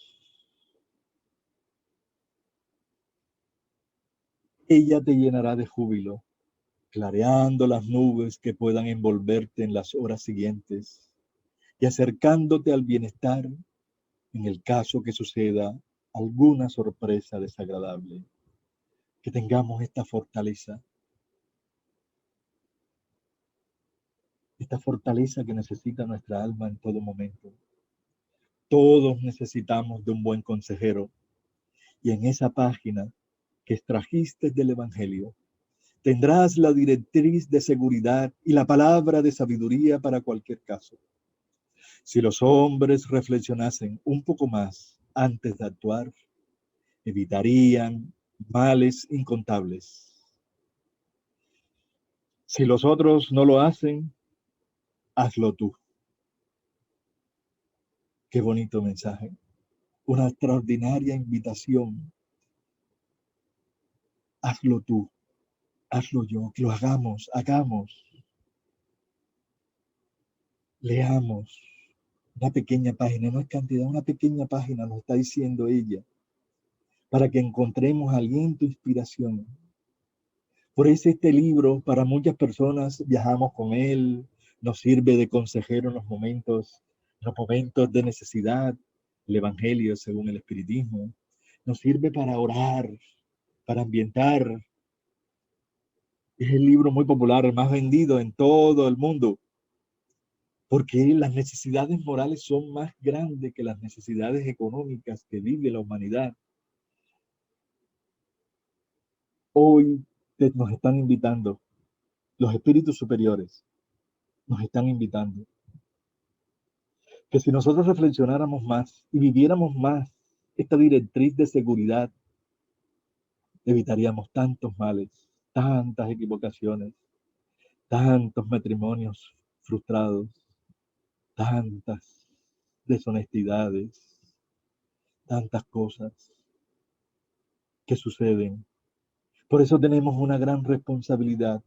Ella te llenará de júbilo, clareando las nubes que puedan envolverte en las horas siguientes y acercándote al bienestar en el caso que suceda alguna sorpresa desagradable. Que tengamos esta fortaleza que necesita nuestra alma en todo momento. Todos necesitamos de un buen consejero, y en esa página que extrajiste del Evangelio tendrás la directriz de seguridad y la palabra de sabiduría para cualquier caso. Si los hombres reflexionasen un poco más antes de actuar, evitarían males incontables. Si los otros no lo hacen, hazlo tú. Qué bonito mensaje. Una extraordinaria invitación. Hazlo tú, hazlo yo, que lo hagamos. Leamos una pequeña página, no es cantidad, una pequeña página nos está diciendo ella, para que encontremos aliento e inspiración. Por eso este libro, para muchas personas viajamos con él, nos sirve de consejero en los momentos de necesidad, el Evangelio según el Espiritismo, nos sirve para orar, para ambientar. Es el libro muy popular, el más vendido en todo el mundo, porque las necesidades morales son más grandes que las necesidades económicas que vive la humanidad. Hoy nos están invitando, los espíritus superiores nos están invitando, que si nosotros reflexionáramos más y viviéramos más esta directriz de seguridad, evitaríamos tantos males, tantas equivocaciones, tantos matrimonios frustrados, tantas deshonestidades, tantas cosas que suceden. Por eso tenemos una gran responsabilidad.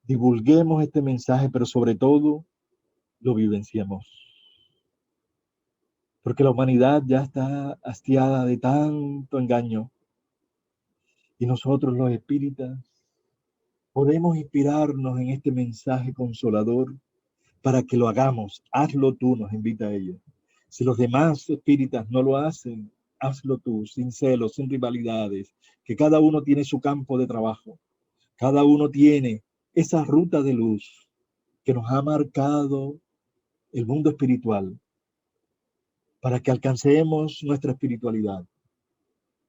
Divulguemos este mensaje, pero sobre todo lo vivenciemos. Porque la humanidad ya está hastiada de tanto engaño. Y nosotros los espíritas podemos inspirarnos en este mensaje consolador para que lo hagamos. Hazlo tú, nos invita a ella. Si los demás espíritas no lo hacen, hazlo tú, sin celos, sin rivalidades, que cada uno tiene su campo de trabajo. Cada uno tiene esa ruta de luz que nos ha marcado el mundo espiritual para que alcancemos nuestra espiritualidad.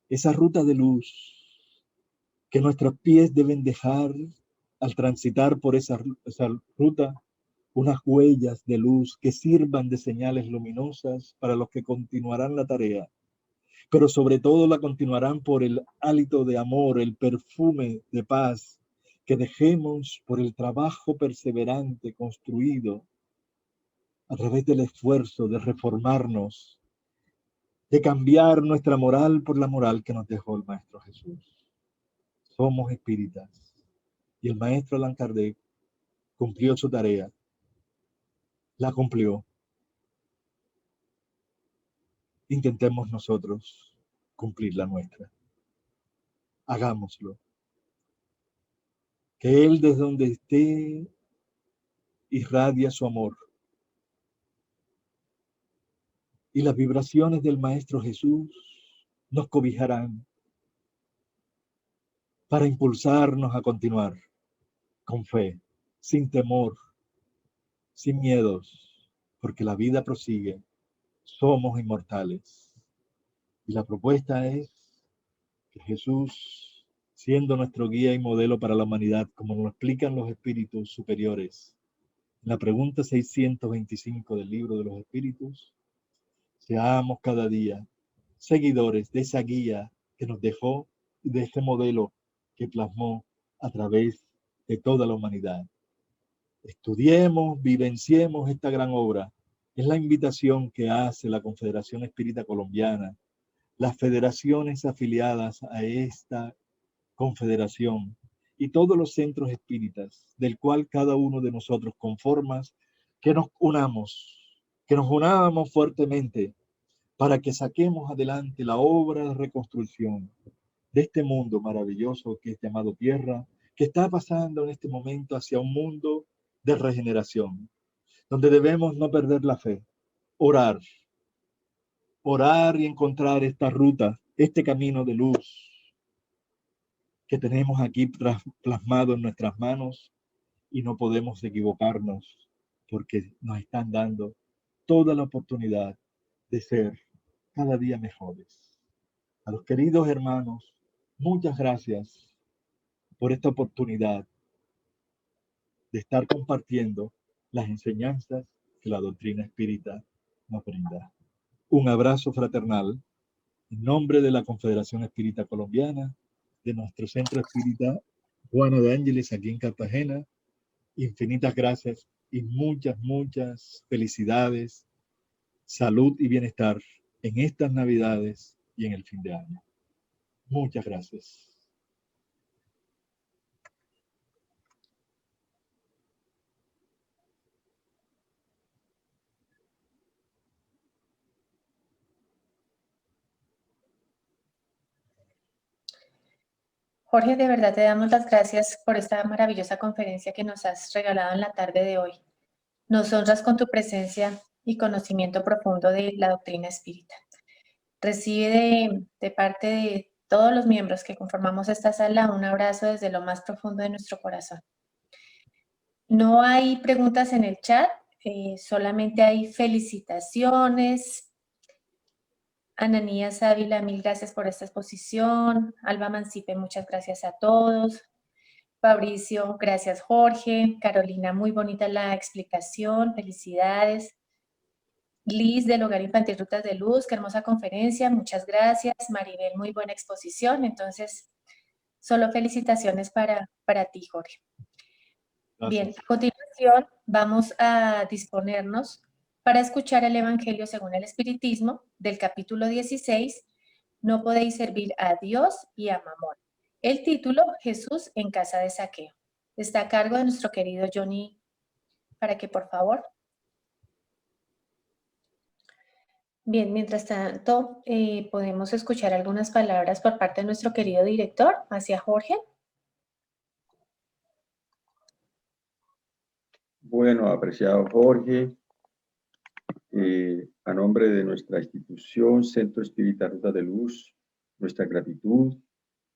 Esa ruta de luz que nuestros pies deben dejar al transitar por esa ruta, unas huellas de luz que sirvan de señales luminosas para los que continuarán la tarea, pero sobre todo la continuarán por el hálito de amor, el perfume de paz que dejemos por el trabajo perseverante construido a través del esfuerzo de reformarnos, de cambiar nuestra moral por la moral que nos dejó el Maestro Jesús. somos espíritas. Y el maestro Allan Kardec cumplió su tarea, la cumplió. Intentemos nosotros cumplir la nuestra. Hagámoslo. Que Él desde donde esté irradia su amor. Y las vibraciones del Maestro Jesús nos cobijarán para impulsarnos a continuar con fe, sin temor, sin miedos, porque la vida prosigue. Somos inmortales. Y la propuesta es que Jesús, siendo nuestro guía y modelo para la humanidad, como nos lo explican los espíritus superiores, en la pregunta 625 del libro de los espíritus, seamos cada día seguidores de esa guía que nos dejó y de ese modelo que plasmó a través de toda la humanidad. Estudiemos, vivenciemos esta gran obra. Es la invitación que hace la Confederación Espírita Colombiana, las federaciones afiliadas a esta confederación y todos los centros espíritas, del cual cada uno de nosotros conformas, que nos unamos fuertemente para que saquemos adelante la obra de reconstrucción de este mundo maravilloso que es llamado Tierra, que está pasando en este momento hacia un mundo de regeneración, donde debemos no perder la fe, orar y encontrar esta ruta, este camino de luz que tenemos aquí plasmado en nuestras manos y no podemos equivocarnos porque nos están dando toda la oportunidad de ser cada día mejores. A los queridos hermanos, muchas gracias por esta oportunidad de estar compartiendo las enseñanzas que la doctrina espírita nos brinda. Un abrazo fraternal en nombre de la Confederación Espírita Colombiana, de nuestro Centro Espírita Juana de Ángeles aquí en Cartagena. Infinitas gracias y muchas felicidades, salud y bienestar en estas Navidades y en el fin de año. Muchas gracias. Jorge, de verdad te damos las gracias por esta maravillosa conferencia que nos has regalado en la tarde de hoy. Nos honras con tu presencia y conocimiento profundo de la doctrina espírita. Recibe de parte de todos los miembros que conformamos esta sala un abrazo desde lo más profundo de nuestro corazón. No hay preguntas en el chat, solamente hay felicitaciones. Ananías Ávila, mil gracias por esta exposición. Alba Mancipe, muchas gracias a todos. Fabricio, gracias Jorge. Carolina, muy bonita la explicación, felicidades. Liz del Hogar Infantil Rutas de Luz, qué hermosa conferencia, muchas gracias. Maribel, muy buena exposición. Entonces, solo felicitaciones para ti, Jorge. Gracias. Bien, a continuación vamos a disponernos para escuchar el Evangelio según el Espiritismo del capítulo 16, No podéis servir a Dios y a Mamón. El título, Jesús en casa de Zaqueo. Está a cargo de nuestro querido Johnny, para que por favor. Bien, mientras tanto, podemos escuchar algunas palabras por parte de nuestro querido director hacia Jorge. Bueno, apreciado Jorge, a nombre de nuestra institución, Centro Espírita Ruta de Luz, nuestra gratitud,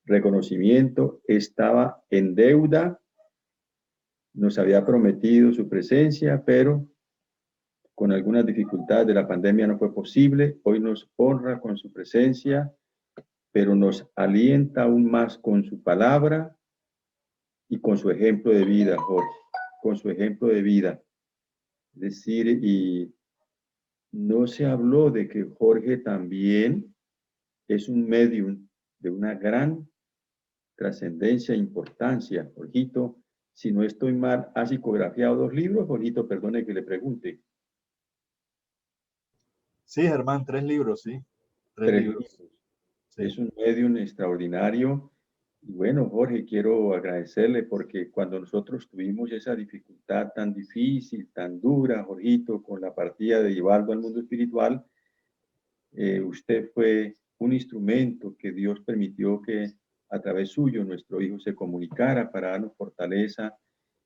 reconocimiento, estaba en deuda, nos había prometido su presencia, pero con algunas dificultades de la pandemia no fue posible. Hoy nos honra con su presencia, pero nos alienta aún más con su palabra y con su ejemplo de vida, Jorge, con su ejemplo de vida. Es decir, y no se habló de que Jorge también es un medium de una gran trascendencia e importancia. Jorgito, si no estoy mal, ¿ha psicografiado 2 libros? Jorgito, perdone que le pregunte. Sí, Germán, 3 libros, sí. 3 libros. Libros. Sí. Es un medium extraordinario Y bueno, Jorge, quiero agradecerle porque cuando nosotros tuvimos esa dificultad tan difícil, tan dura, Jorgito, con la partida de Ivaldo al mundo espiritual, usted fue un instrumento que Dios permitió que a través suyo nuestro hijo se comunicara para darnos fortaleza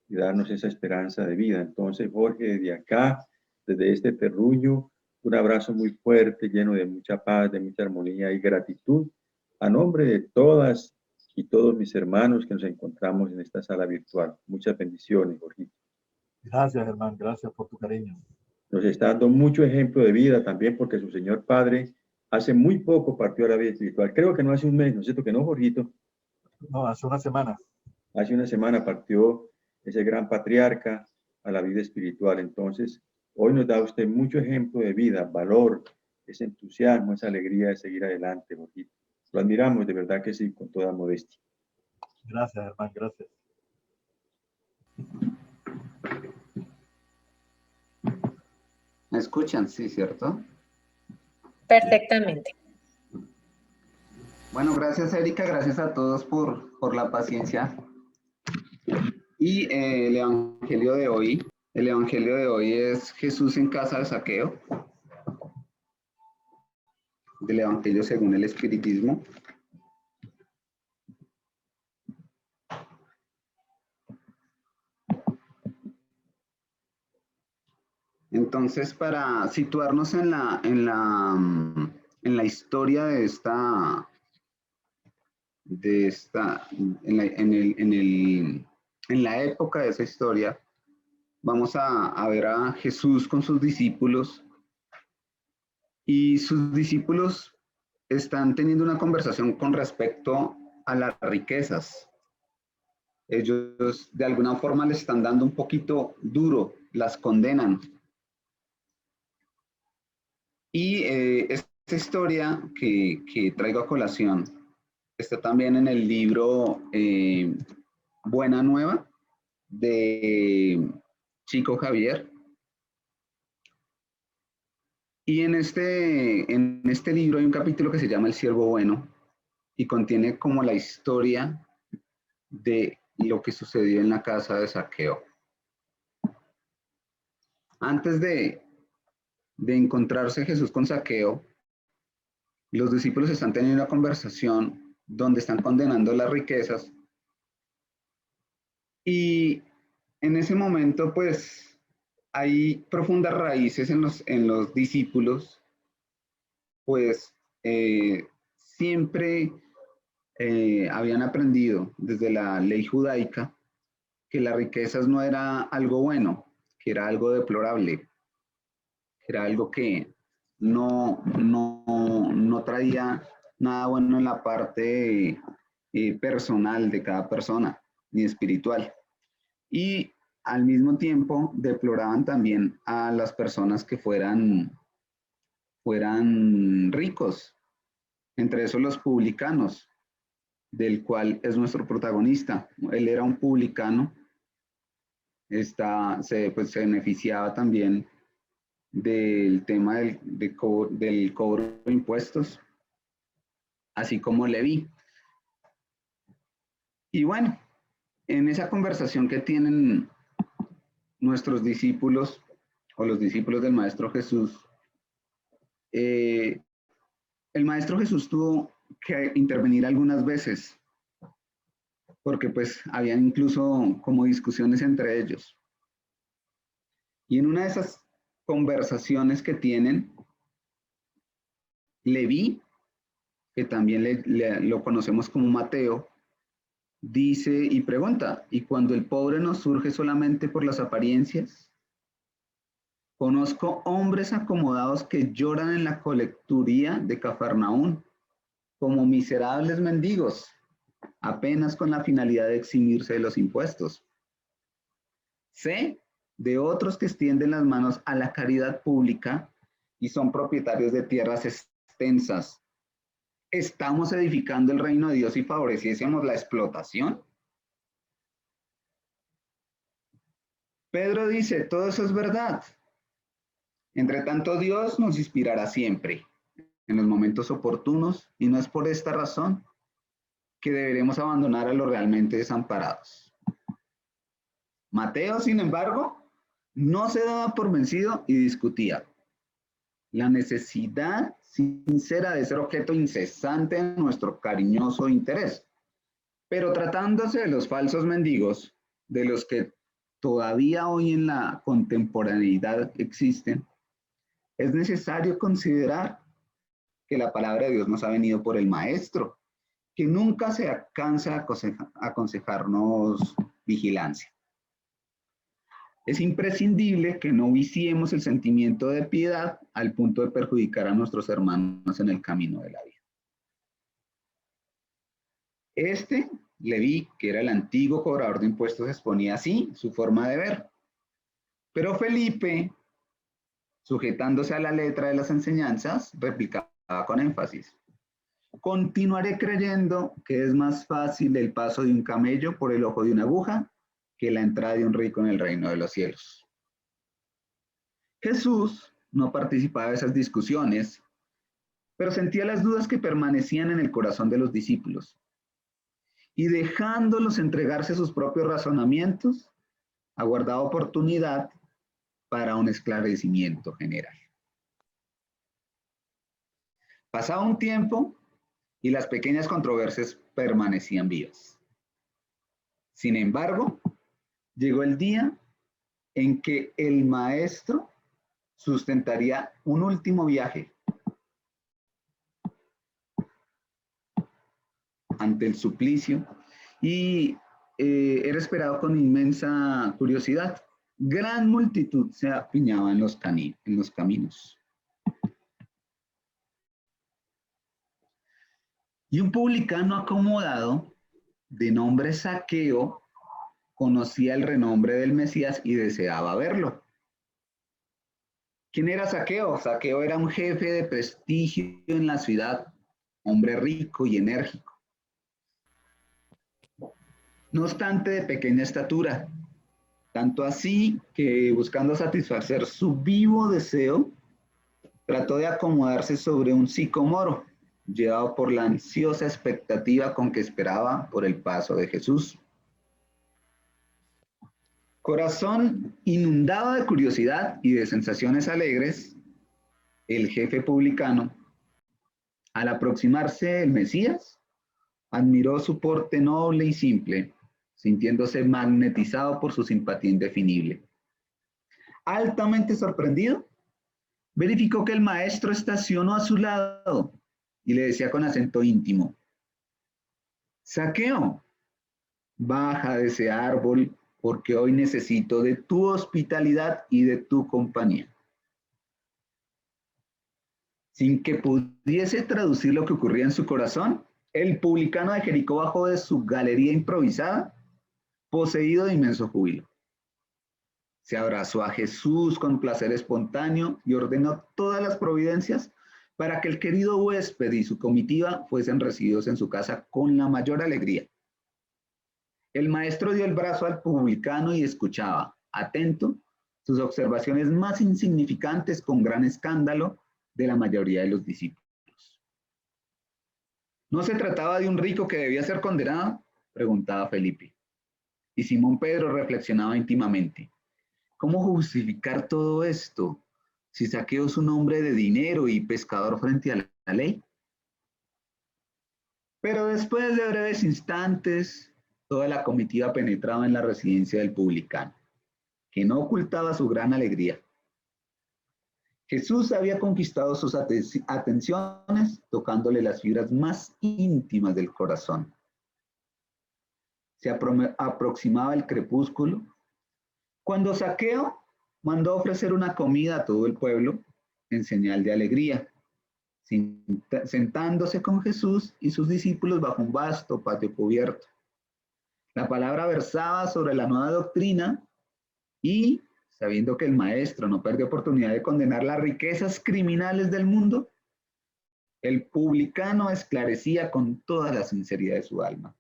y darnos esa esperanza de vida. Entonces, Jorge, desde acá, desde este terruño, un abrazo muy fuerte, lleno de mucha paz, de mucha armonía y gratitud, a nombre de todas y todos mis hermanos que nos encontramos en esta sala virtual. Muchas bendiciones, Jorge. Gracias, hermano, gracias por tu cariño. Nos está dando mucho ejemplo de vida también porque su señor padre hace muy poco partió a la vida espiritual. Creo que no hace un mes, ¿no es cierto que no, Jorgito? No, hace una semana. Hace una semana partió ese gran patriarca a la vida espiritual. Entonces, hoy nos da usted mucho ejemplo de vida, valor, ese entusiasmo, esa alegría de seguir adelante, Jorgito. Lo admiramos, de verdad que sí, con toda modestia. Gracias, hermano, gracias. ¿Me escuchan? Sí, ¿cierto? Perfectamente. Bueno, gracias Erika, gracias a todos por la paciencia. Y el evangelio de hoy es Jesús en casa de Zaqueo, del evangelio según el espiritismo. Entonces, para situarnos en la historia en la época de esa historia, vamos a ver a Jesús con sus discípulos, y sus discípulos están teniendo una conversación con respecto a las riquezas. Ellos de alguna forma les están dando un poquito duro, las condenan. Y esta historia que traigo a colación está también en el libro Buena Nueva de Chico Xavier. Y en este libro hay un capítulo que se llama El Siervo Bueno y contiene como la historia de lo que sucedió en la casa de Zaqueo. Antes de encontrarse Jesús con Zaqueo, los discípulos están teniendo una conversación donde están condenando las riquezas. Y en ese momento, pues, hay profundas raíces en los discípulos, pues siempre habían aprendido desde la ley judaica que las riquezas no era algo bueno, que era algo deplorable, que era algo que no traía nada bueno en la parte personal de cada persona, ni espiritual. Y al mismo tiempo deploraban también a las personas que fueran ricos, entre esos los publicanos, del cual es nuestro protagonista. Él era un publicano, se beneficiaba también del tema del cobro de impuestos, así como Leví. Y bueno, en esa conversación que tienen nuestros discípulos o los discípulos del Maestro Jesús, el Maestro Jesús tuvo que intervenir algunas veces, porque pues habían incluso como discusiones entre ellos. Y en una de esas conversaciones que tienen, Leví, que también lo conocemos como Mateo, dice y pregunta: ¿y cuando el pobre nos surge solamente por las apariencias? Conozco hombres acomodados que lloran en la colecturía de Cafarnaún, como miserables mendigos, apenas con la finalidad de eximirse de los impuestos. Sé de otros que extienden las manos a la caridad pública y son propietarios de tierras extensas. ¿Estamos edificando el reino de Dios y favoreciésemos la explotación? Pedro dice: todo eso es verdad. Entre tanto, Dios nos inspirará siempre, en los momentos oportunos, y no es por esta razón que deberemos abandonar a los realmente desamparados. Mateo, sin embargo, no se daba por vencido y discutía la necesidad sincera de ser objeto incesante de nuestro cariñoso interés. Pero tratándose de los falsos mendigos, de los que todavía hoy en la contemporaneidad existen, es necesario considerar que la palabra de Dios nos ha venido por el Maestro, que nunca se cansa de aconsejarnos vigilancia. Es imprescindible que no viciemos el sentimiento de piedad al punto de perjudicar a nuestros hermanos en el camino de la vida. Leví, que era el antiguo cobrador de impuestos, exponía así su forma de ver. Pero Felipe, sujetándose a la letra de las enseñanzas, replicaba con énfasis: continuaré creyendo que es más fácil el paso de un camello por el ojo de una aguja que la entrada de un rico en el reino de los cielos. Jesús no participaba de esas discusiones, pero sentía las dudas que permanecían en el corazón de los discípulos. Y dejándolos entregarse a sus propios razonamientos, aguardaba oportunidad para un esclarecimiento general. Pasaba un tiempo y las pequeñas controversias permanecían vivas. Sin embargo, llegó el día en que el Maestro sustentaría un último viaje ante el suplicio y era esperado con inmensa curiosidad. Gran multitud se apiñaba en los caminos. Y un publicano acomodado, de nombre Zaqueo, conocía el renombre del Mesías y deseaba verlo. ¿Quién era Zaqueo? Zaqueo era un jefe de prestigio en la ciudad, hombre rico y enérgico. No obstante, de pequeña estatura, tanto así que, buscando satisfacer su vivo deseo, trató de acomodarse sobre un sicomoro, llevado por la ansiosa expectativa con que esperaba por el paso de Jesús. Corazón inundado de curiosidad y de sensaciones alegres, el jefe publicano, al aproximarse el Mesías, admiró su porte noble y simple, sintiéndose magnetizado por su simpatía indefinible. Altamente sorprendido, verificó que el Maestro estacionó a su lado y le decía con acento íntimo: Zaqueo, baja de ese árbol, porque hoy necesito de tu hospitalidad y de tu compañía. Sin que pudiese traducir lo que ocurría en su corazón, el publicano de Jericó bajó de su galería improvisada, poseído de inmenso júbilo. Se abrazó a Jesús con placer espontáneo y ordenó todas las providencias para que el querido huésped y su comitiva fuesen recibidos en su casa con la mayor alegría. El Maestro dio el brazo al publicano y escuchaba, atento, sus observaciones más insignificantes con gran escándalo de la mayoría de los discípulos. ¿No se trataba de un rico que debía ser condenado?, preguntaba Felipe. Y Simón Pedro reflexionaba íntimamente: ¿cómo justificar todo esto si Zaqueo es un hombre de dinero y pescador frente a la ley? Pero después de breves instantes, toda la comitiva penetraba en la residencia del publicano, que no ocultaba su gran alegría. Jesús había conquistado sus atenciones, tocándole las fibras más íntimas del corazón. Se aproximaba el crepúsculo, cuando Zaqueo mandó ofrecer una comida a todo el pueblo en señal de alegría, sentándose con Jesús y sus discípulos bajo un vasto patio cubierto. La palabra versaba sobre la nueva doctrina y, sabiendo que el Maestro no perdió oportunidad de condenar las riquezas criminales del mundo, el publicano esclarecía con toda la sinceridad de su alma: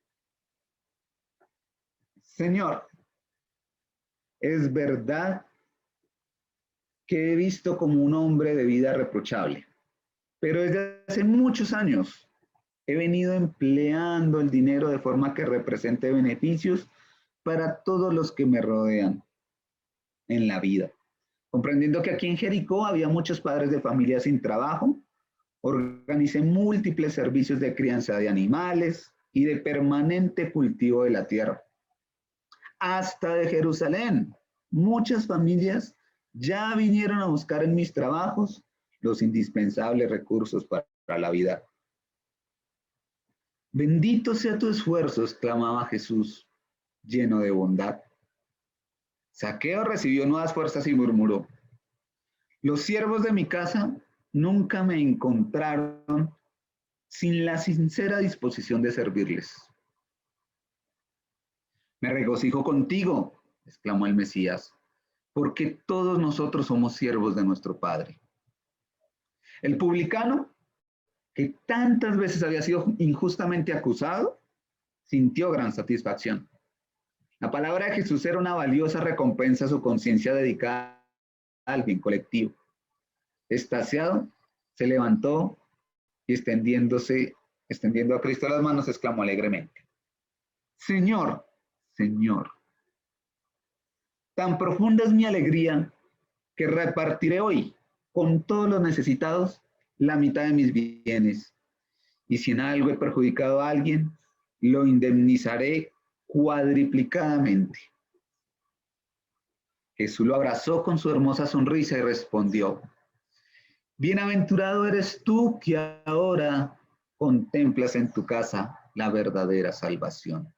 Señor, es verdad que he visto como un hombre de vida reprochable, pero desde hace muchos años He venido empleando el dinero de forma que represente beneficios para todos los que me rodean en la vida. Comprendiendo que aquí en Jericó había muchos padres de familia sin trabajo, organicé múltiples servicios de crianza de animales y de permanente cultivo de la tierra. Hasta de Jerusalén, muchas familias ya vinieron a buscar en mis trabajos los indispensables recursos para la vida. Bendito sea tu esfuerzo, exclamaba Jesús, lleno de bondad. Zaqueo recibió nuevas fuerzas y murmuró: los siervos de mi casa nunca me encontraron sin la sincera disposición de servirles. Me regocijo contigo, exclamó el Mesías, porque todos nosotros somos siervos de nuestro Padre. El publicano, que tantas veces había sido injustamente acusado, sintió gran satisfacción. La palabra de Jesús era una valiosa recompensa a su conciencia dedicada al bien colectivo. Extasiado, se levantó y extendiendo a Cristo las manos, exclamó alegremente: Señor, Señor, tan profunda es mi alegría que repartiré hoy con todos los necesitados la mitad de mis bienes. Y si en algo he perjudicado a alguien, lo indemnizaré cuadriplicadamente. Jesús lo abrazó con su hermosa sonrisa y respondió: bienaventurado eres tú que ahora contemplas en tu casa la verdadera salvación.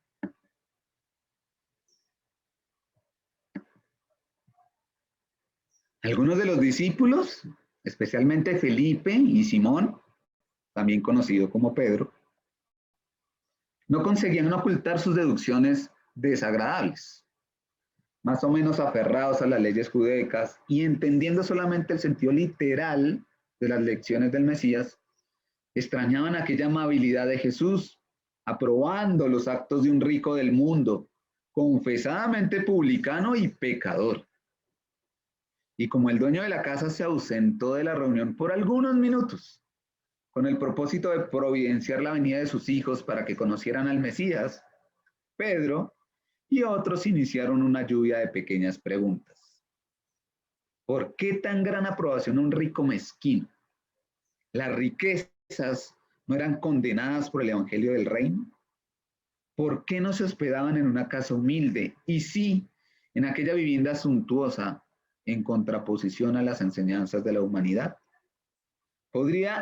Algunos de los discípulos, especialmente Felipe y Simón, también conocido como Pedro, no conseguían ocultar sus deducciones desagradables. Más o menos aferrados a las leyes judaicas y entendiendo solamente el sentido literal de las lecciones del Mesías, extrañaban aquella amabilidad de Jesús, aprobando los actos de un rico del mundo, confesadamente publicano y pecador. Y como el dueño de la casa se ausentó de la reunión por algunos minutos, con el propósito de providenciar la venida de sus hijos para que conocieran al Mesías, Pedro y otros iniciaron una lluvia de pequeñas preguntas. ¿Por qué tan gran aprobación a un rico mezquino? ¿Las riquezas no eran condenadas por el evangelio del reino? ¿Por qué no se hospedaban en una casa humilde y sí en aquella vivienda suntuosa en contraposición a las enseñanzas de la humanidad? ¿Podría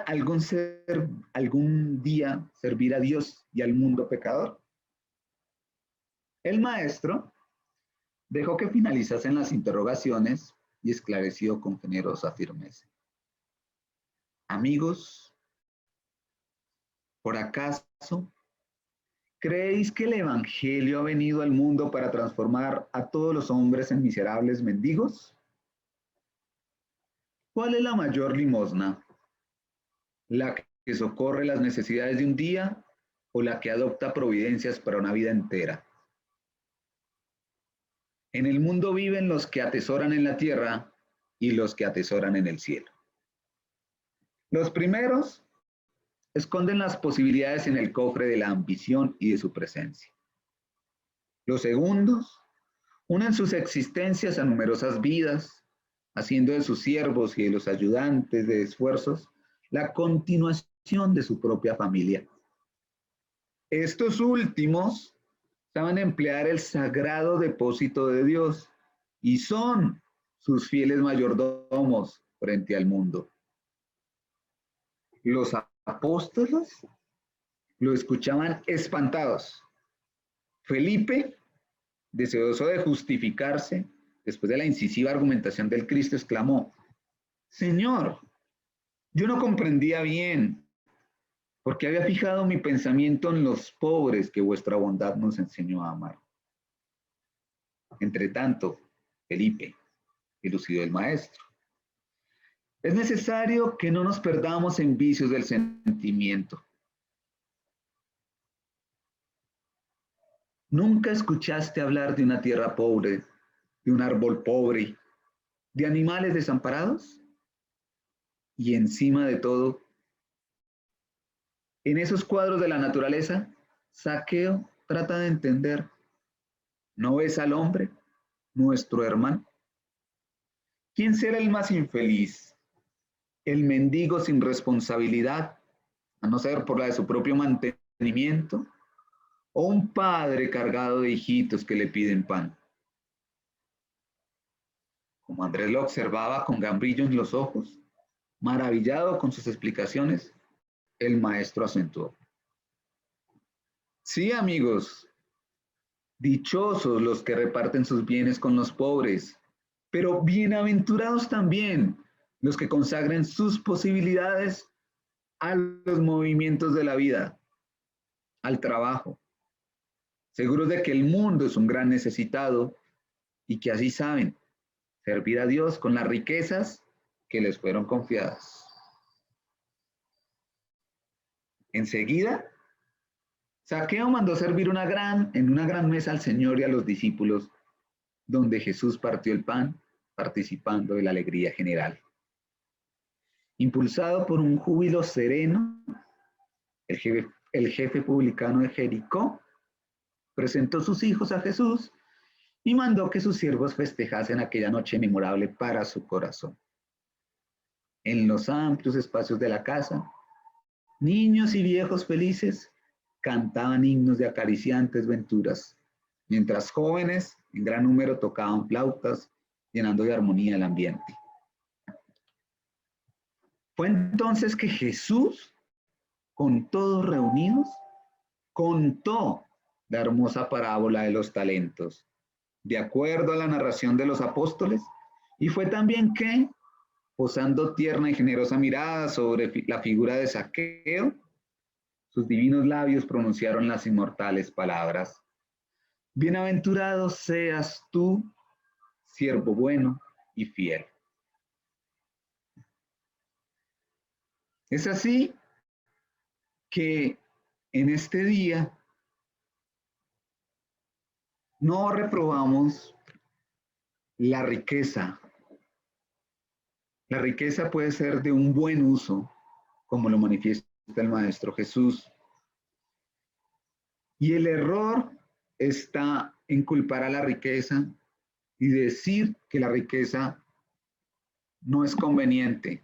algún día servir a Dios y al mundo pecador? El maestro dejó que finalizasen las interrogaciones y esclareció con generosa firmeza: amigos, ¿por acaso creéis que el evangelio ha venido al mundo para transformar a todos los hombres en miserables mendigos? ¿Cuál es la mayor limosna? ¿La que socorre las necesidades de un día o la que adopta providencias para una vida entera? En el mundo viven los que atesoran en la tierra y los que atesoran en el cielo. Los primeros esconden las posibilidades en el cofre de la ambición y de su presencia. Los segundos unen sus existencias a numerosas vidas, haciendo de sus siervos y de los ayudantes de esfuerzos la continuación de su propia familia. Estos últimos saben emplear el sagrado depósito de Dios y son sus fieles mayordomos frente al mundo. Los apóstoles lo escuchaban espantados. Felipe, deseoso de justificarse, después de la incisiva argumentación del Cristo, exclamó: Señor, yo no comprendía bien, porque había fijado mi pensamiento en los pobres que vuestra bondad nos enseñó a amar. Entre tanto, Felipe elucidó el maestro: es necesario que no nos perdamos en vicios del sentimiento. ¿Nunca escuchaste hablar de una tierra pobre, de un árbol pobre, de animales desamparados? Y encima de todo, En esos cuadros de la naturaleza, Zaqueo trata de entender, ¿no ves al hombre, nuestro hermano? ¿Quién será el más infeliz? ¿El mendigo sin responsabilidad, a no ser por la de su propio mantenimiento? ¿O un padre cargado de hijitos que le piden pan? Como Andrés lo observaba con gran brillo en los ojos, maravillado con sus explicaciones, el maestro acentuó. Sí, amigos, dichosos los que reparten sus bienes con los pobres, pero bienaventurados también los que consagren sus posibilidades a los movimientos de la vida, al trabajo, seguros de que el mundo es un gran necesitado y que así saben servir a Dios con las riquezas que les fueron confiadas. Enseguida, Zaqueo mandó servir en una gran mesa al Señor y a los discípulos, donde Jesús partió el pan, participando de la alegría general. Impulsado por un júbilo sereno, el jefe publicano de Jericó presentó sus hijos a Jesús y mandó que sus siervos festejasen aquella noche memorable para su corazón. En los amplios espacios de la casa, niños y viejos felices cantaban himnos de acariciantes venturas, mientras jóvenes en gran número tocaban flautas, llenando de armonía el ambiente. Fue entonces que Jesús, con todos reunidos, contó la hermosa parábola de los talentos, de acuerdo a la narración de los apóstoles, y fue también que, posando tierna y generosa mirada sobre la figura de Zaqueo, sus divinos labios pronunciaron las inmortales palabras: bienaventurado seas tú, siervo bueno y fiel. Es así que en este día no reprobamos la riqueza. La riqueza puede ser de un buen uso, como lo manifiesta el Maestro Jesús. Y el error está en culpar a la riqueza y decir que la riqueza no es conveniente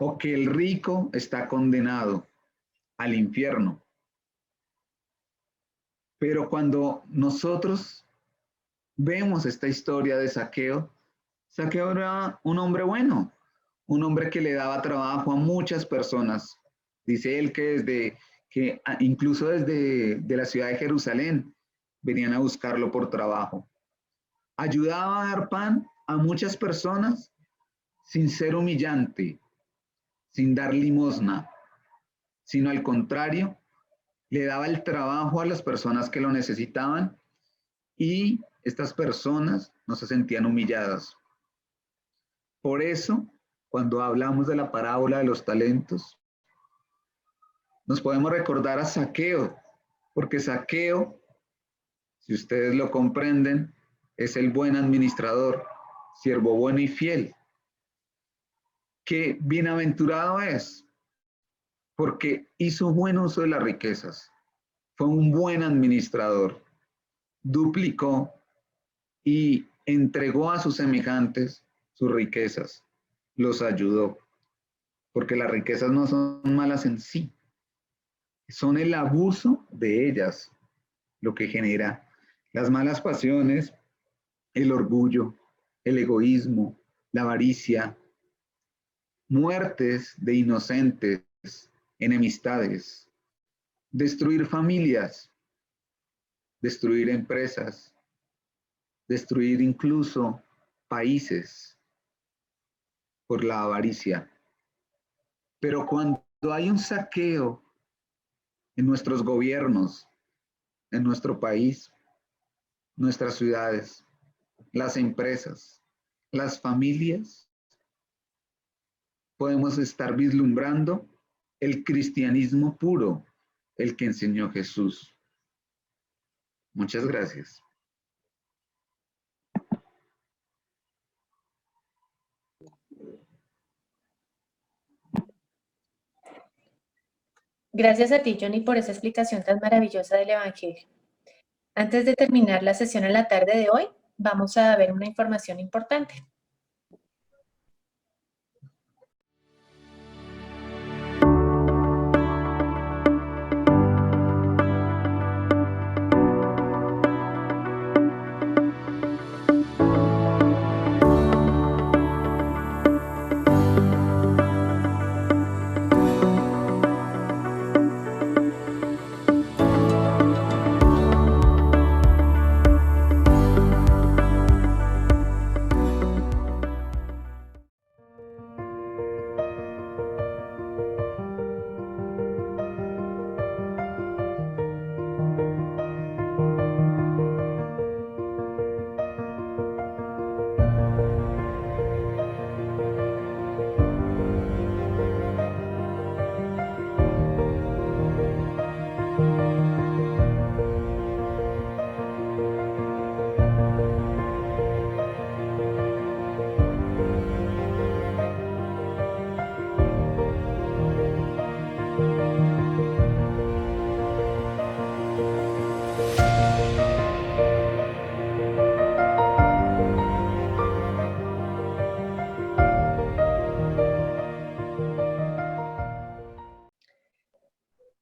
o que el rico está condenado al infierno. Pero cuando nosotros vemos esta historia de Zaqueo, Zaqueo era un hombre bueno, un hombre que le daba trabajo a muchas personas. Dice él que incluso desde la ciudad de Jerusalén venían a buscarlo por trabajo. Ayudaba a dar pan a muchas personas sin ser humillante, sin dar limosna, sino al contrario, le daba el trabajo a las personas que lo necesitaban y estas personas no se sentían humilladas. Por eso, cuando hablamos de la parábola de los talentos, nos podemos recordar a Zaqueo, porque Zaqueo, si ustedes lo comprenden, es el buen administrador, siervo bueno y fiel, que bienaventurado es, porque hizo buen uso de las riquezas, fue un buen administrador, duplicó y entregó a sus semejantes sus riquezas, los ayudó, porque las riquezas no son malas en sí, son el abuso de ellas lo que genera las malas pasiones, el orgullo, el egoísmo, la avaricia, muertes de inocentes, enemistades, destruir familias, destruir empresas, destruir incluso países por la avaricia. Pero cuando hay un saqueo en nuestros gobiernos, en nuestro país, nuestras ciudades, las empresas, las familias, podemos estar vislumbrando el cristianismo puro, el que enseñó Jesús. Muchas gracias. Gracias a ti, Johnny, por esa explicación tan maravillosa del Evangelio. Antes de terminar la sesión en la tarde de hoy, vamos a ver una información importante.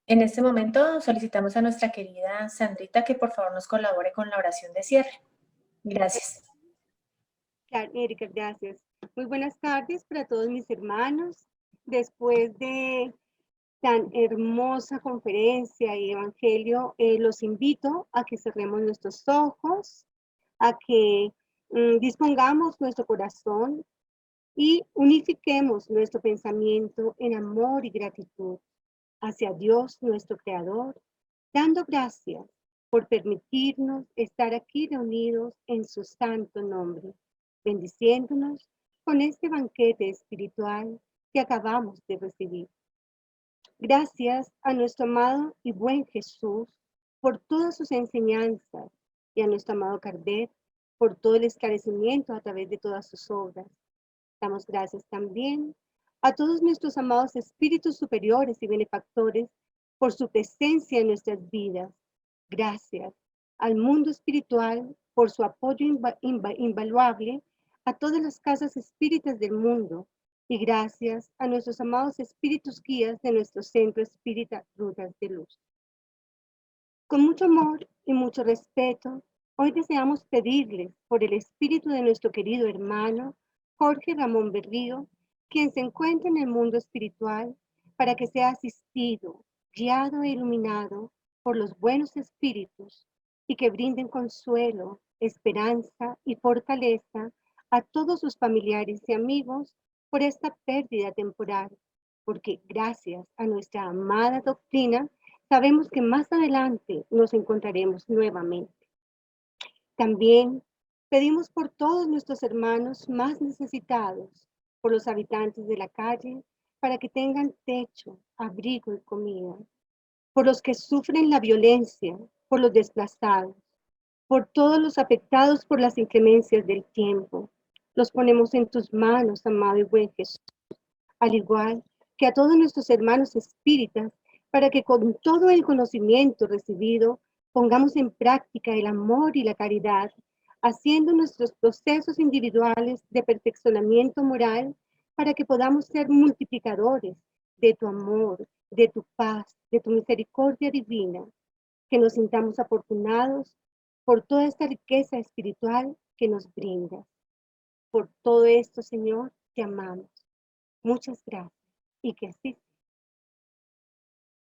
En este momento solicitamos a nuestra querida Sandrita que por favor nos colabore con la oración de cierre. Gracias. Claro, Erika, gracias. Muy buenas tardes para todos mis hermanos. Después de tan hermosa conferencia y evangelio, los invito a que cerremos nuestros ojos, a que dispongamos nuestro corazón y unifiquemos nuestro pensamiento en amor y gratitud hacia Dios, nuestro Creador, dando gracias por permitirnos estar aquí reunidos en su santo nombre, bendiciéndonos con este banquete espiritual que acabamos de recibir. Gracias a nuestro amado y buen Jesús por todas sus enseñanzas y a nuestro amado Kardec por todo el esclarecimiento a través de todas sus obras. Damos gracias también a todos nuestros amados espíritus superiores y benefactores por su presencia en nuestras vidas. Gracias al mundo espiritual por su apoyo invaluable a todas las casas espíritas del mundo. Y gracias a nuestros amados espíritus guías de nuestro centro espírita Rutas de Luz. Con mucho amor y mucho respeto, hoy deseamos pedirles por el espíritu de nuestro querido hermano Jorge Ramón Berrío, quien se encuentra en el mundo espiritual, para que sea asistido, guiado e iluminado por los buenos espíritus y que brinden consuelo, esperanza y fortaleza a todos sus familiares y amigos por esta pérdida temporal, porque gracias a nuestra amada doctrina, sabemos que más adelante nos encontraremos nuevamente. También pedimos por todos nuestros hermanos más necesitados, por los habitantes de la calle, para que tengan techo, abrigo y comida, por los que sufren la violencia, por los desplazados, por todos los afectados por las inclemencias del tiempo. Los ponemos en tus manos, amado y buen Jesús, al igual que a todos nuestros hermanos espíritas, para que con todo el conocimiento recibido pongamos en práctica el amor y la caridad, haciendo nuestros procesos individuales de perfeccionamiento moral para que podamos ser multiplicadores de tu amor, de tu paz, de tu misericordia divina, que nos sintamos afortunados por toda esta riqueza espiritual que nos brindas. Por todo esto, Señor, te amamos. Muchas gracias y que así sea.